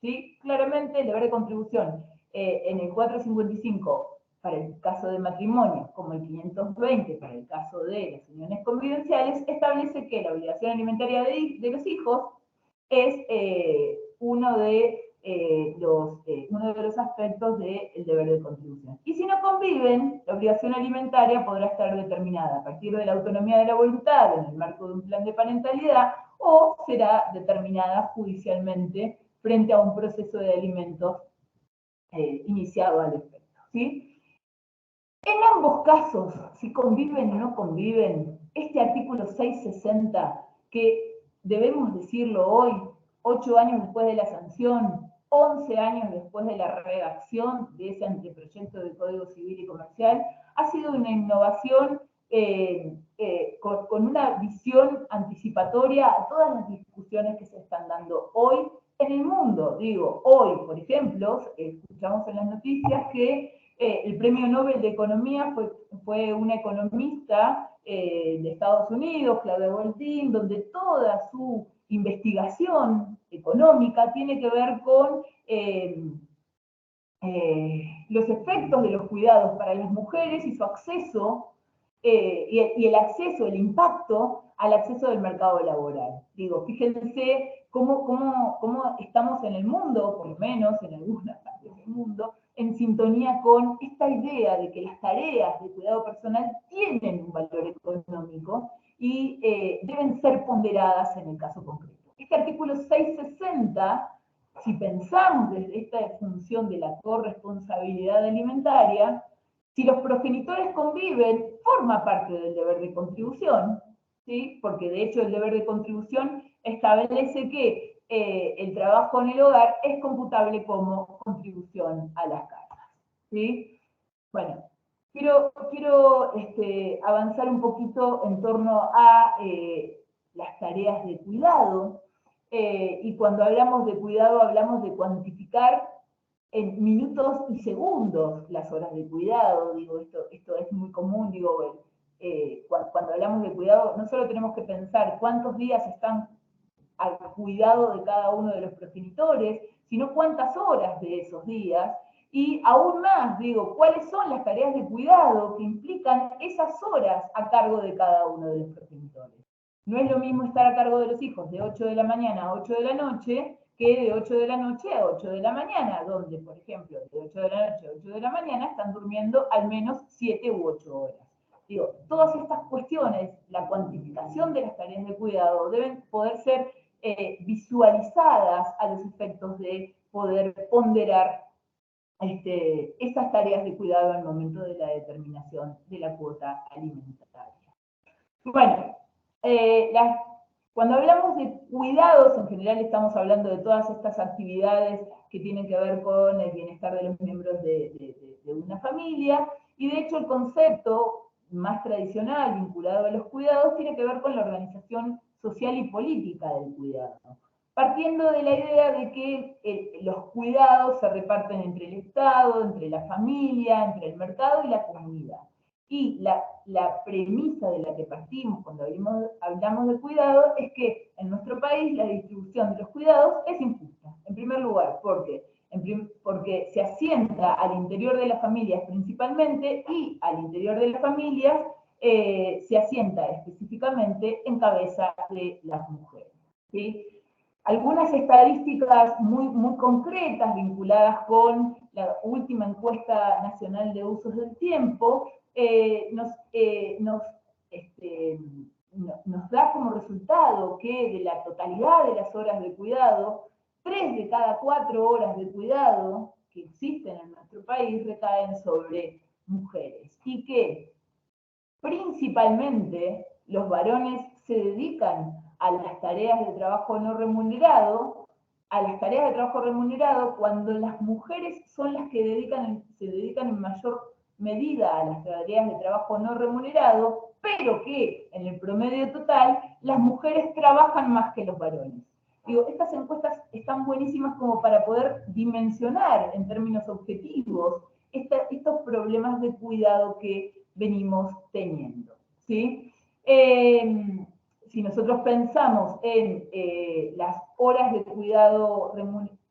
E: ¿sí? Claramente el deber de contribución en el 455 para el caso de matrimonio, como el 520 para el caso de las uniones convivenciales, establece que la obligación alimentaria de los hijos es uno de los aspectos del deber de contribución. Y si no conviven, la obligación alimentaria podrá estar determinada a partir de la autonomía de la voluntad en el marco de un plan de parentalidad o será determinada judicialmente frente a un proceso de alimentos iniciado al efecto, ¿sí? En ambos casos, si conviven o no conviven, este artículo 660, que debemos decirlo hoy, 8 años después de la sanción, 11 años después de la redacción de ese anteproyecto de Código Civil y Comercial, ha sido una innovación con una visión anticipatoria a todas las discusiones que se están dando hoy en el mundo. Digo, hoy, por ejemplo, escuchamos en las noticias que el premio Nobel de Economía fue una economista de Estados Unidos, Claudia Goldin, donde toda su investigación económica tiene que ver con los efectos de los cuidados para las mujeres y su acceso, y el acceso, el impacto al acceso del mercado laboral. Digo, fíjense cómo estamos en el mundo, por lo menos en algunas partes del mundo, en sintonía con esta idea de que las tareas de cuidado personal tienen un valor económico y deben ser ponderadas en el caso concreto. Este artículo 660, si pensamos desde esta función de la corresponsabilidad alimentaria, si los progenitores conviven, forma parte del deber de contribución, ¿sí? Porque de hecho el deber de contribución establece que el trabajo en el hogar es computable como contribución a las casas, ¿sí? Bueno, quiero avanzar un poquito en torno a las tareas de cuidado, y cuando hablamos de cuidado hablamos de cuantificar en minutos y segundos las horas de cuidado. Digo, esto es muy común, digo, cuando hablamos de cuidado no solo tenemos que pensar cuántos días están al cuidado de cada uno de los progenitores, sino cuántas horas de esos días, y aún más, digo, cuáles son las tareas de cuidado que implican esas horas a cargo de cada uno de los progenitores. No es lo mismo estar a cargo de los hijos de 8 de la mañana a 8 de la noche que de 8 de la noche a 8 de la mañana, donde, por ejemplo, de 8 de la noche a 8 de la mañana están durmiendo al menos 7 u 8 horas. Digo, todas estas cuestiones, la cuantificación de las tareas de cuidado, deben poder ser visualizadas a los efectos de poder ponderar estas tareas de cuidado al momento de la determinación de la cuota alimentaria. Bueno, cuando hablamos de cuidados, en general estamos hablando de todas estas actividades que tienen que ver con el bienestar de los miembros de una familia, y de hecho el concepto más tradicional vinculado a los cuidados tiene que ver con la organización social y política del cuidado, partiendo de la idea de que los cuidados se reparten entre el Estado, entre la familia, entre el mercado y la comunidad. Y la premisa de la que partimos cuando hablamos de cuidado es que en nuestro país la distribución de los cuidados es injusta. En primer lugar, porque se asienta al interior de las familias principalmente, y al interior de las familias se asienta específicamente en cabeza de las mujeres, ¿sí? Algunas estadísticas muy concretas vinculadas con la última encuesta nacional de usos del tiempo nos da como resultado que de la totalidad de las horas de cuidado, 3 de cada 4 horas de cuidado que existen en nuestro país recaen sobre mujeres, y que principalmente los varones se dedican a las tareas de trabajo no remunerado, cuando las mujeres son las que se dedican en mayor medida a las tareas de trabajo no remunerado, pero que en el promedio total las mujeres trabajan más que los varones. Digo, estas encuestas están buenísimas como para poder dimensionar en términos objetivos estos problemas de cuidado que venimos teniendo, ¿sí? Si nosotros pensamos en las horas de cuidado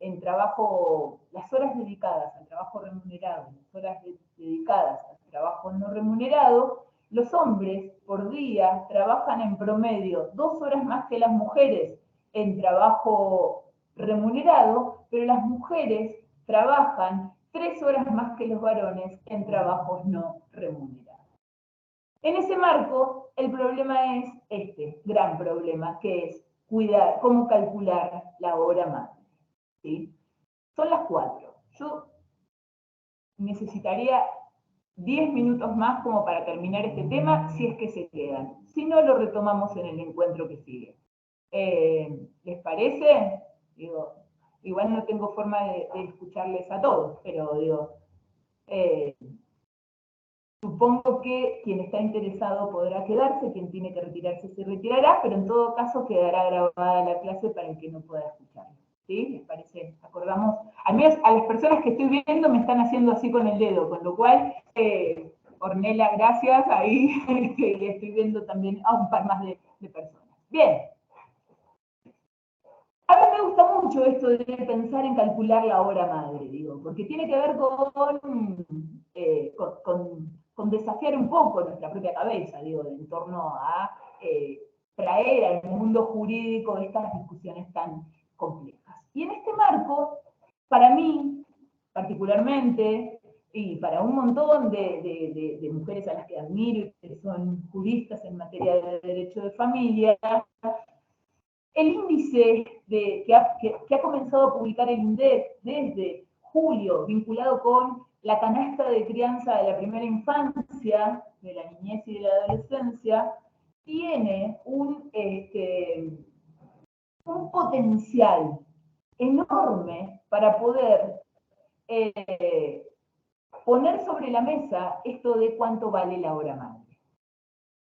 E: en trabajo, las horas dedicadas al trabajo remunerado, las horas dedicadas al trabajo no remunerado, los hombres por día trabajan en promedio 2 horas más que las mujeres en trabajo remunerado, pero las mujeres trabajan 3 horas más que los varones en trabajos no remunerados. En ese marco, el problema es este gran problema, que es cuidar, cómo calcular la hora madre. ¿Sí? Son las 4. Yo necesitaría 10 minutos más como para terminar este tema, si es que se quedan. Si no, lo retomamos en el encuentro que sigue. ¿Les parece? Digo, igual no tengo forma de escucharles a todos, pero digo, supongo que quien está interesado podrá quedarse, quien tiene que retirarse se retirará, pero en todo caso quedará grabada la clase para el que no pueda escuclarla. ¿Sí? ¿Les parece? ¿Acordamos? Al menos a las personas que estoy viendo me están haciendo así con el dedo, con lo cual, Ornella, gracias, ahí le estoy viendo también a un par más de personas. Bien. A mí me gusta mucho esto de pensar en calcular la hora madre, digo, porque tiene que ver con desafiar un poco nuestra propia cabeza, digo, en torno a traer al mundo jurídico estas discusiones tan complejas. Y en este marco, para mí, particularmente, y para un montón de mujeres a las que admiro y que son juristas en materia de derecho de familia, el índice que ha comenzado a publicar el INDEC desde julio, vinculado con la canasta de crianza de la primera infancia, de la niñez y de la adolescencia, tiene un potencial enorme para poder poner sobre la mesa esto de cuánto vale la hora madre.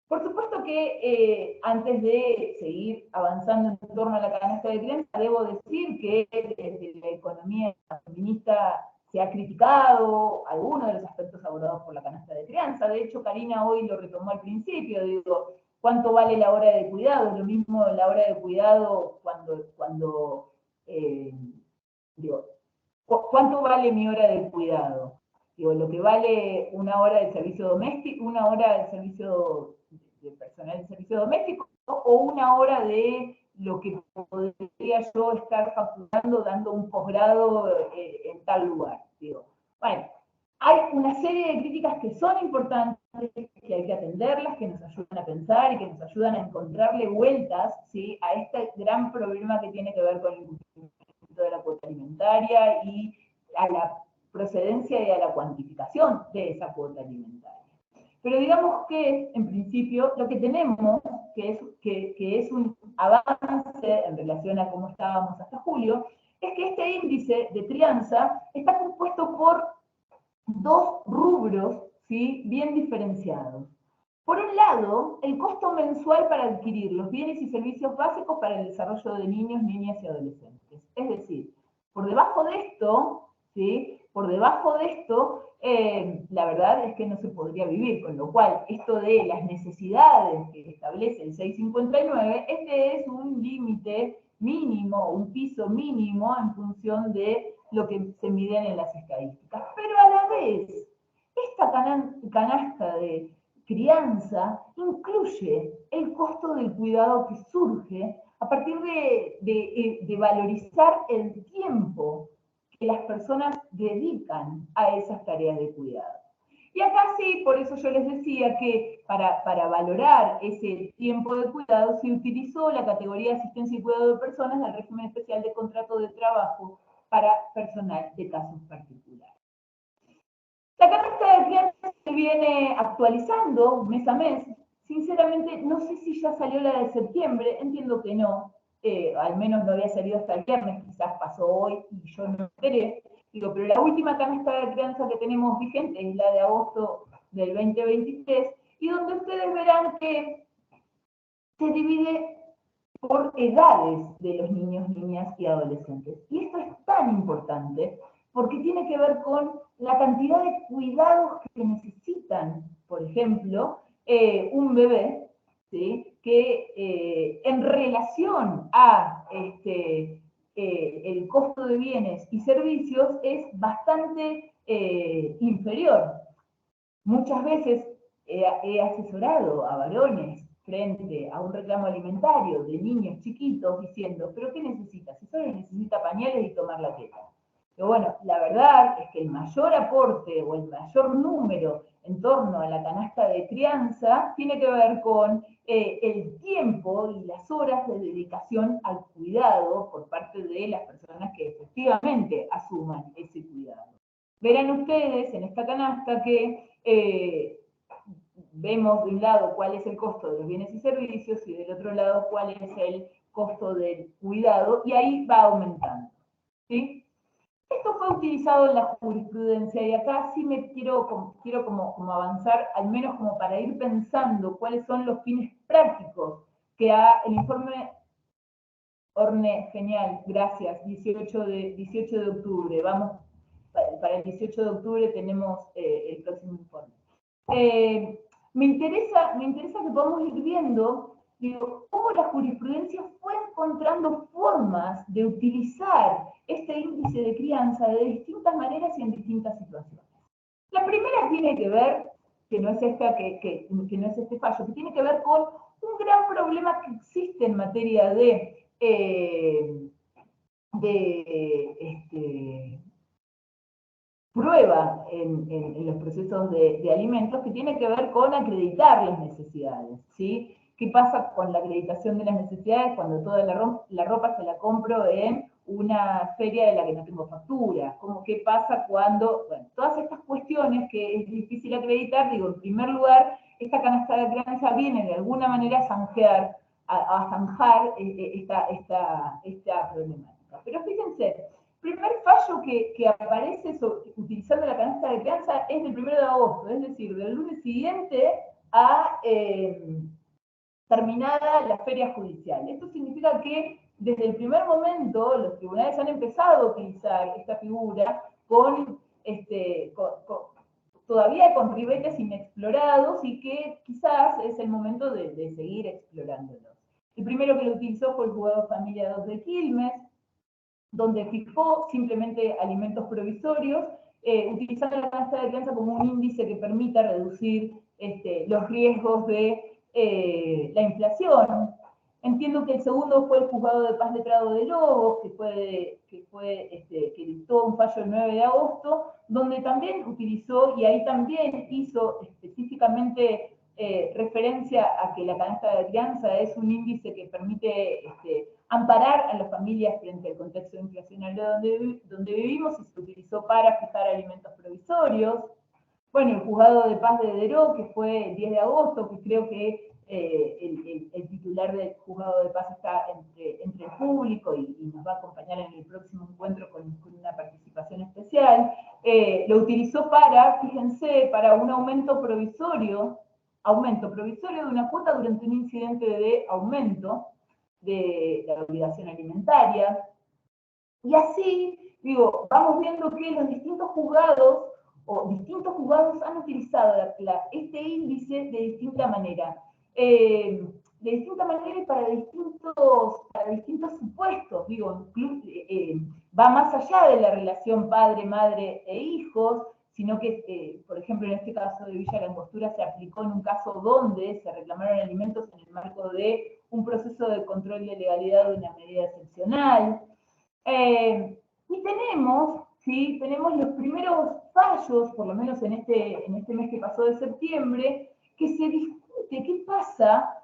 E: Por supuesto que antes de seguir avanzando en torno a la canasta de crianza, debo decir que desde la economía feminista se ha criticado algunos de los aspectos abordados por la canasta de crianza. De hecho, Karina hoy lo retomó al principio, digo, ¿cuánto vale la hora de cuidado? Es lo mismo la hora de cuidado digo, ¿cuánto vale mi hora de cuidado? Digo, lo que vale una hora de servicio doméstico, una hora de servicio de personal de servicio doméstico, o una hora de lo que podría yo estar facturando dando un posgrado en tal lugar. Digo, bueno, hay una serie de críticas que son importantes, que hay que atenderlas, que nos ayudan a pensar y que nos ayudan a encontrarle vueltas, ¿sí?, a este gran problema que tiene que ver con el cumplimiento de la cuota alimentaria y a la procedencia y a la cuantificación de esa cuota alimentaria. Pero digamos que, en principio, lo que tenemos, que es un avance en relación a cómo estábamos hasta julio, es que este índice de crianza está compuesto por 2 rubros, ¿sí?, bien diferenciados. Por un lado, el costo mensual para adquirir los bienes y servicios básicos para el desarrollo de niños, niñas y adolescentes. Es decir, por debajo de esto, ¿sí?, la verdad es que no se podría vivir, con lo cual esto de las necesidades que establece el 659, este es un límite mínimo, un piso mínimo en función de lo que se miden en las estadísticas. Pero a la vez, esta canasta de crianza incluye el costo del cuidado que surge a partir de valorizar el tiempo que las personas dedican a esas tareas de cuidado. Y acá sí, por eso yo les decía que para valorar ese tiempo de cuidado se utilizó la categoría de asistencia y cuidado de personas del régimen especial de contrato de trabajo para personal de casos particulares. La canasta de crianza se viene actualizando mes a mes. Sinceramente, no sé si ya salió la de septiembre, entiendo que no. Al menos no había salido hasta el viernes, quizás pasó hoy y yo no enteré. Digo, pero la última canasta de crianza que tenemos vigente es la de agosto del 2023, y donde ustedes verán que se divide por edades de los niños, niñas y adolescentes. Y esto es tan importante porque tiene que ver con la cantidad de cuidados que necesitan, por ejemplo, un bebé, ¿sí?, que en relación a el costo de bienes y servicios es bastante inferior. Muchas veces he asesorado a varones frente a un reclamo alimentario de niños chiquitos diciendo, ¿pero qué necesita? Si solo necesita pañales y tomar la teta. Pero bueno, la verdad es que el mayor aporte o el mayor número en torno a la canasta de crianza tiene que ver con el tiempo y las horas de dedicación al cuidado por parte de las personas que efectivamente asuman ese cuidado. Verán ustedes en esta canasta que vemos de un lado cuál es el costo de los bienes y servicios y del otro lado cuál es el costo del cuidado, y ahí va aumentando, ¿sí? Esto fue utilizado en la jurisprudencia y acá sí me quiero como avanzar, al menos como para ir pensando cuáles son los fines prácticos que el informe Orne, genial, gracias, 18 de octubre, vamos, para el 18 de octubre tenemos el próximo informe. Me interesa que podamos ir viendo, digo, cómo la jurisprudencia fue encontrando formas de utilizar este índice de crianza de distintas maneras y en distintas situaciones. La primera tiene que ver, que no es este fallo, que tiene que ver con un gran problema que existe en materia de prueba en los procesos de alimentos, que tiene que ver con acreditar las necesidades, ¿sí? ¿Qué pasa con la acreditación de las necesidades cuando toda la ropa se la compro en una feria de la que no tengo factura? ¿Qué pasa cuando, bueno, todas estas cuestiones que es difícil acreditar? Digo, en primer lugar, esta canasta de crianza viene de alguna manera a zanjar esta problemática. Pero fíjense, el primer fallo que aparece utilizando la canasta de crianza es del 1 de agosto, es decir, del lunes siguiente a terminada la feria judicial. Esto significa que desde el primer momento los tribunales han empezado a utilizar esta figura todavía con ribetes inexplorados y que quizás es el momento de seguir explorándolos. El primero que lo utilizó fue el juzgado Familia 2 de Quilmes, donde fijó simplemente alimentos provisorios, utilizando la canasta de crianza como un índice que permita reducir los riesgos de la inflación. Entiendo que el segundo fue el juzgado de paz letrado de Lobos, que dictó un fallo el 9 de agosto, donde también utilizó, y ahí también hizo específicamente referencia a que la canasta de crianza es un índice que permite amparar a las familias frente al contexto inflacionario donde vivimos, y se utilizó para fijar alimentos provisorios. Bueno, el juzgado de paz de Deró, que fue el 10 de agosto, que creo que el titular del juzgado de paz está entre el público y nos va a acompañar en el próximo encuentro con una participación especial, lo utilizó fíjense, para un aumento provisorio de una cuota durante un incidente de aumento de la obligación alimentaria. Y así, digo, vamos viendo que los distintos juzgados han utilizado este índice de distinta manera. Y para distintos supuestos, digo, va más allá de la relación padre, madre e hijos, sino que, por ejemplo, en este caso de Villa Langostura se aplicó en un caso donde se reclamaron alimentos en el marco de un proceso de control de legalidad de una medida excepcional. Y tenemos los primeros fallos, por lo menos en este mes que pasó de septiembre, que se discute qué pasa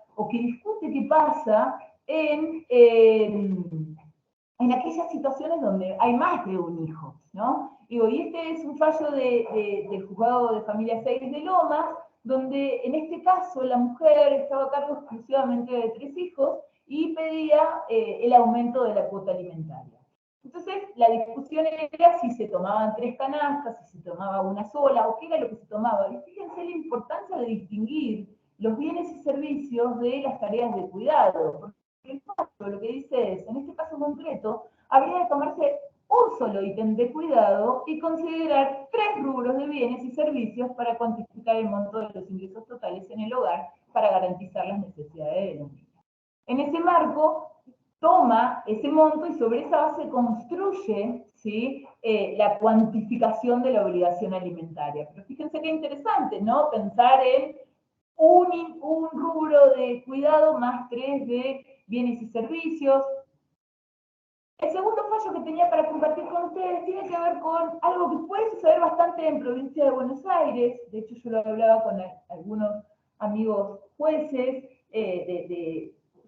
E: en aquellas situaciones donde hay más de un hijo, ¿no? Digo, y este es un fallo del juzgado de familia 6 de Lomas, donde en este caso la mujer estaba a cargo exclusivamente de 3 hijos y pedía el aumento de la cuota alimentaria. Entonces, la discusión era si se tomaban 3 canastas, si se tomaba una sola, o qué era lo que se tomaba. Y fíjense la importancia de distinguir los bienes y servicios de las tareas de cuidado. Porque el fallo lo que dice es, en este caso concreto, habría de tomarse un solo ítem de cuidado y considerar 3 rubros de bienes y servicios para cuantificar el monto de los ingresos totales en el hogar para garantizar las necesidades de los niños. En ese marco, toma ese monto y sobre esa base construye, ¿sí?, la cuantificación de la obligación alimentaria. Pero fíjense qué interesante, ¿no? Pensar en un rubro 4 de cuidado más 3 de bienes y servicios. El segundo fallo que tenía para compartir con ustedes tiene que ver con algo que puede suceder bastante en provincia de Buenos Aires. De hecho, yo lo hablaba con algunos amigos jueces,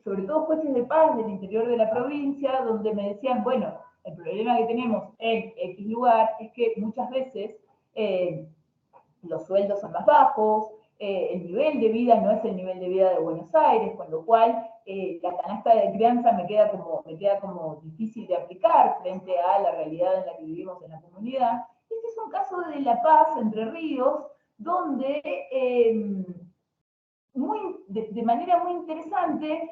E: sobre todo jueces de paz del interior de la provincia, donde me decían, bueno, el problema que tenemos en X lugar es que muchas veces los sueldos son más bajos, el nivel de vida no es el nivel de vida de Buenos Aires, con lo cual la canasta de crianza me queda como difícil de aplicar frente a la realidad en la que vivimos en la comunidad. Este es un caso de La Paz, Entre Ríos, donde de manera muy interesante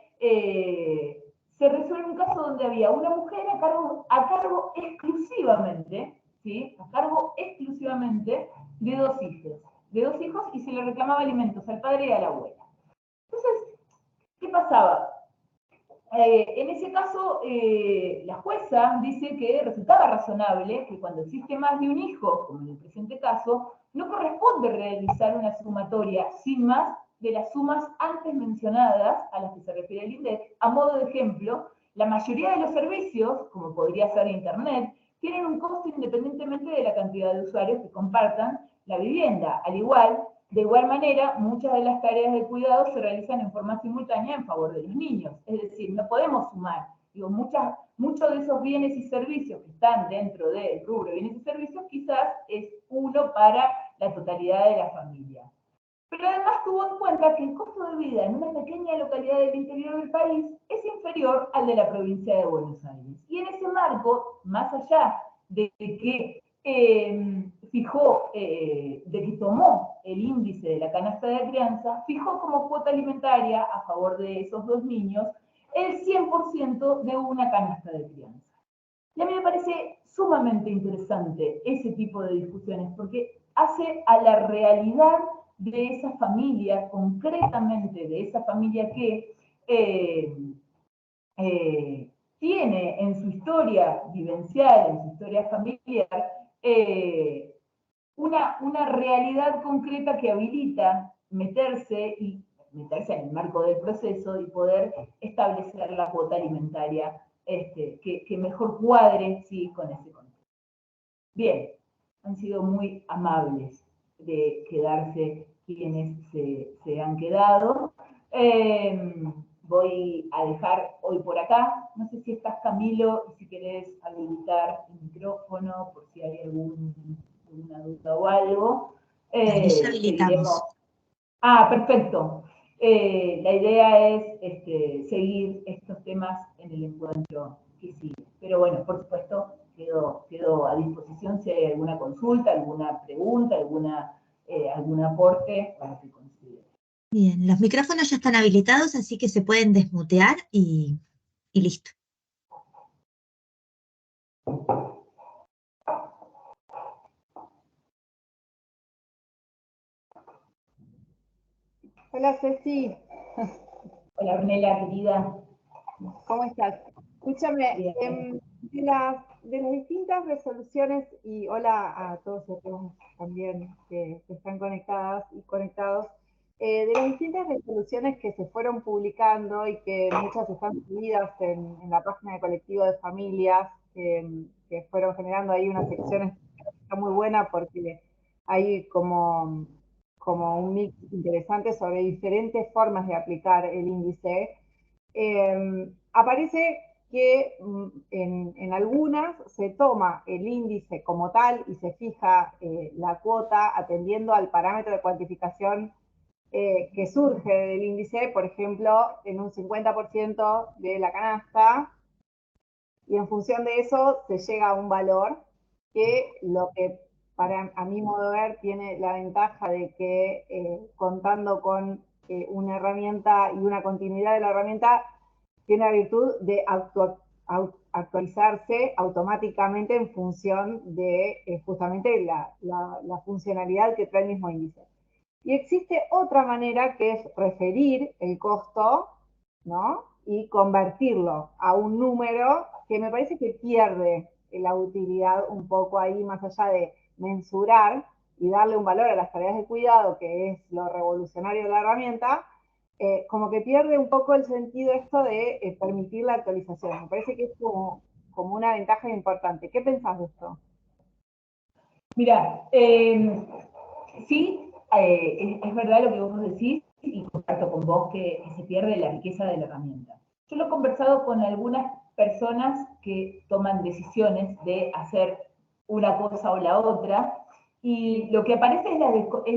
E: se resuelve un caso donde había una mujer a cargo exclusivamente, ¿sí? A cargo exclusivamente de dos hijos, y se le reclamaba alimentos al padre y a la abuela. Entonces, ¿qué pasaba? En ese caso, la jueza dice que resultaba razonable que cuando existe más de un hijo, como en el presente caso, no corresponde realizar una sumatoria sin más de las sumas antes mencionadas a las que se refiere el INDEC. A modo de ejemplo, la mayoría de los servicios, como podría ser Internet, tienen un costo independientemente de la cantidad de usuarios que compartan la vivienda. De igual manera, muchas de las tareas de cuidado se realizan en forma simultánea en favor de los niños. Es decir, no podemos sumar. Digo, muchos de esos bienes y servicios que están dentro del rubro de bienes y servicios quizás es uno para la totalidad de la familia. Pero además tuvo en cuenta que el costo de vida en una pequeña localidad del interior del país es inferior al de la provincia de Buenos Aires. Y en ese marco, más allá de que de que tomó el índice de la canasta de crianza, fijó como cuota alimentaria a favor de esos dos niños el 100% de una canasta de crianza. Y a mí me parece sumamente interesante ese tipo de discusiones, porque hace a la realidad de esa familia, concretamente de esa familia que tiene en su historia vivencial, en su historia familiar, una realidad concreta que habilita meterse en el marco del proceso y poder establecer la cuota alimentaria que mejor cuadre, ¿sí?, con ese contexto. Bien, han sido muy amables de quedarse quienes se han quedado. Voy a dejar hoy por acá. No sé si estás, Camilo, y si querés habilitar el micrófono por si hay alguna duda o algo.
D: Dale, ya habilitamos.
E: Perfecto. La idea es seguir estos temas en el encuentro que sigue. Pero bueno, por supuesto, quedo a disposición si hay alguna consulta, alguna pregunta, algún aporte para que considere.
D: Bien, los micrófonos ya están habilitados, así que se pueden desmutear y listo.
F: Hola Ceci.
E: Hola Ornella, querida.
F: ¿Cómo estás? Escúchame,
E: Bien.
F: de las distintas resoluciones, y hola a todos y a todas también que están conectadas y conectados, de las distintas resoluciones que se fueron publicando y que muchas están subidas en la página de Colectivo de Familias, que fueron generando ahí unas secciones que está muy buena porque hay como un mix interesante sobre diferentes formas de aplicar el índice. Aparece que en algunas se toma el índice como tal y se fija la cuota atendiendo al parámetro de cuantificación que surge del índice, por ejemplo, en un 50% de la canasta, y en función de eso se llega a un valor que para a mi modo de ver tiene la ventaja de que contando con una herramienta y una continuidad de la herramienta tiene la virtud de actualizarse automáticamente en función de justamente la funcionalidad que trae el mismo índice. Y existe otra manera que es referir el costo, ¿no?, y convertirlo a un número que me parece que pierde la utilidad un poco ahí, más allá de mensurar y darle un valor a las tareas de cuidado, que es lo revolucionario de la herramienta. como que pierde un poco el sentido esto de permitir la actualización. Me parece que es como una ventaja importante. ¿Qué pensás de esto?
E: Mira, sí, es verdad lo que vos decís, y comparto con vos que se pierde la riqueza de la herramienta. Yo lo he conversado con algunas personas que toman decisiones de hacer una cosa o la otra, y lo que aparece es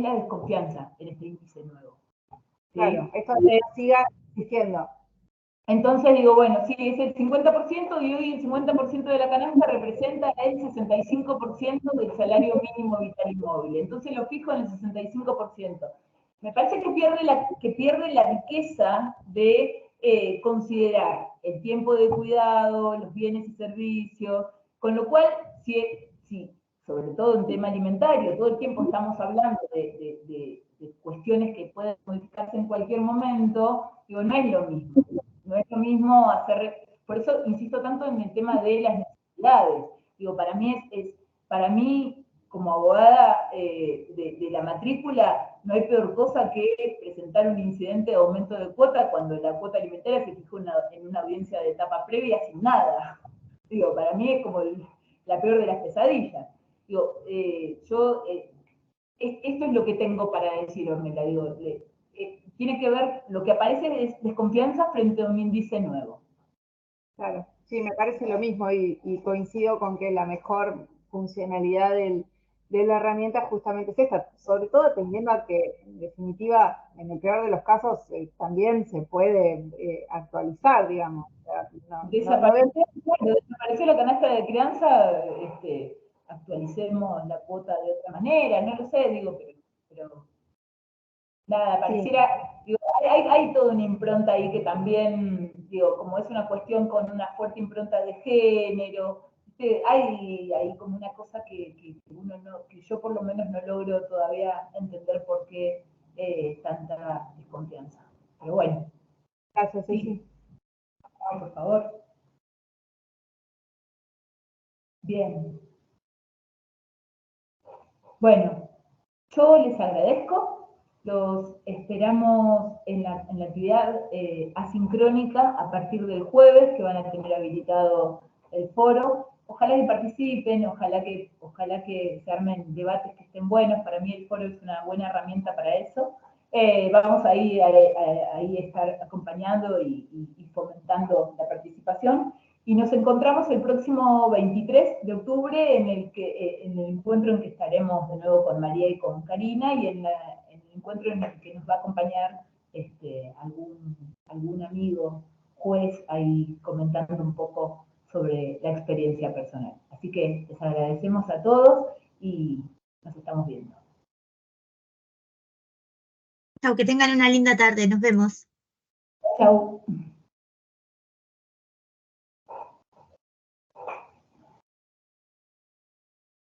E: la desconfianza en este índice nuevo. ¿Sí?
F: Claro, esto de que siga diciendo.
E: Entonces digo, bueno, sí, es el 50% y hoy el 50% de la canasta representa el 65% del salario mínimo vital y móvil. Entonces lo fijo en el 65%. Me parece que pierde la riqueza de considerar el tiempo de cuidado, los bienes y servicios, con lo cual, si sobre todo en tema alimentario, todo el tiempo estamos hablando de cuestiones que pueden modificarse en cualquier momento, digo, no es lo mismo. No es lo mismo hacer, por eso insisto tanto en el tema de las necesidades. Digo, para mí como abogada de la matrícula, no hay peor cosa que presentar un incidente de aumento de cuota cuando la cuota alimentaria se fijó en una audiencia de etapa previa sin nada. Digo, para mí es como la peor de las pesadillas. Digo, esto es lo que tengo para decir, Ornella. Digo, tiene que ver, lo que aparece es desconfianza frente a un índice nuevo.
F: Claro, sí, me parece lo mismo y coincido con que la mejor funcionalidad de la herramienta justamente es esta, sobre todo atendiendo a que, en definitiva, en el peor de los casos, también se puede actualizar, digamos.
E: Desapareció la canasta de crianza, actualicemos la cuota de otra manera, no lo sé, digo, pero nada, pareciera, sí. Digo, hay toda una impronta ahí que también, digo, como es una cuestión con una fuerte impronta de género, hay como una cosa que yo por lo menos no logro todavía entender por qué tanta desconfianza. Pero bueno.
F: Gracias, sí.
E: Por favor. Bien. Bueno, yo les agradezco. Los esperamos en la actividad asincrónica a partir del jueves, que van a tener habilitado el foro. Ojalá que participen, ojalá que se armen debates que estén buenos. Para mí el foro es una buena herramienta para eso. Vamos ahí a estar acompañando y fomentando la participación. Y nos encontramos el próximo 23 de octubre en el encuentro en que estaremos de nuevo con María y con Karina, y en el encuentro en el que nos va a acompañar algún amigo juez ahí comentando un poco sobre la experiencia personal. Así que les agradecemos a todos y nos estamos viendo.
D: Chao, que tengan una linda tarde, nos vemos.
E: Chao.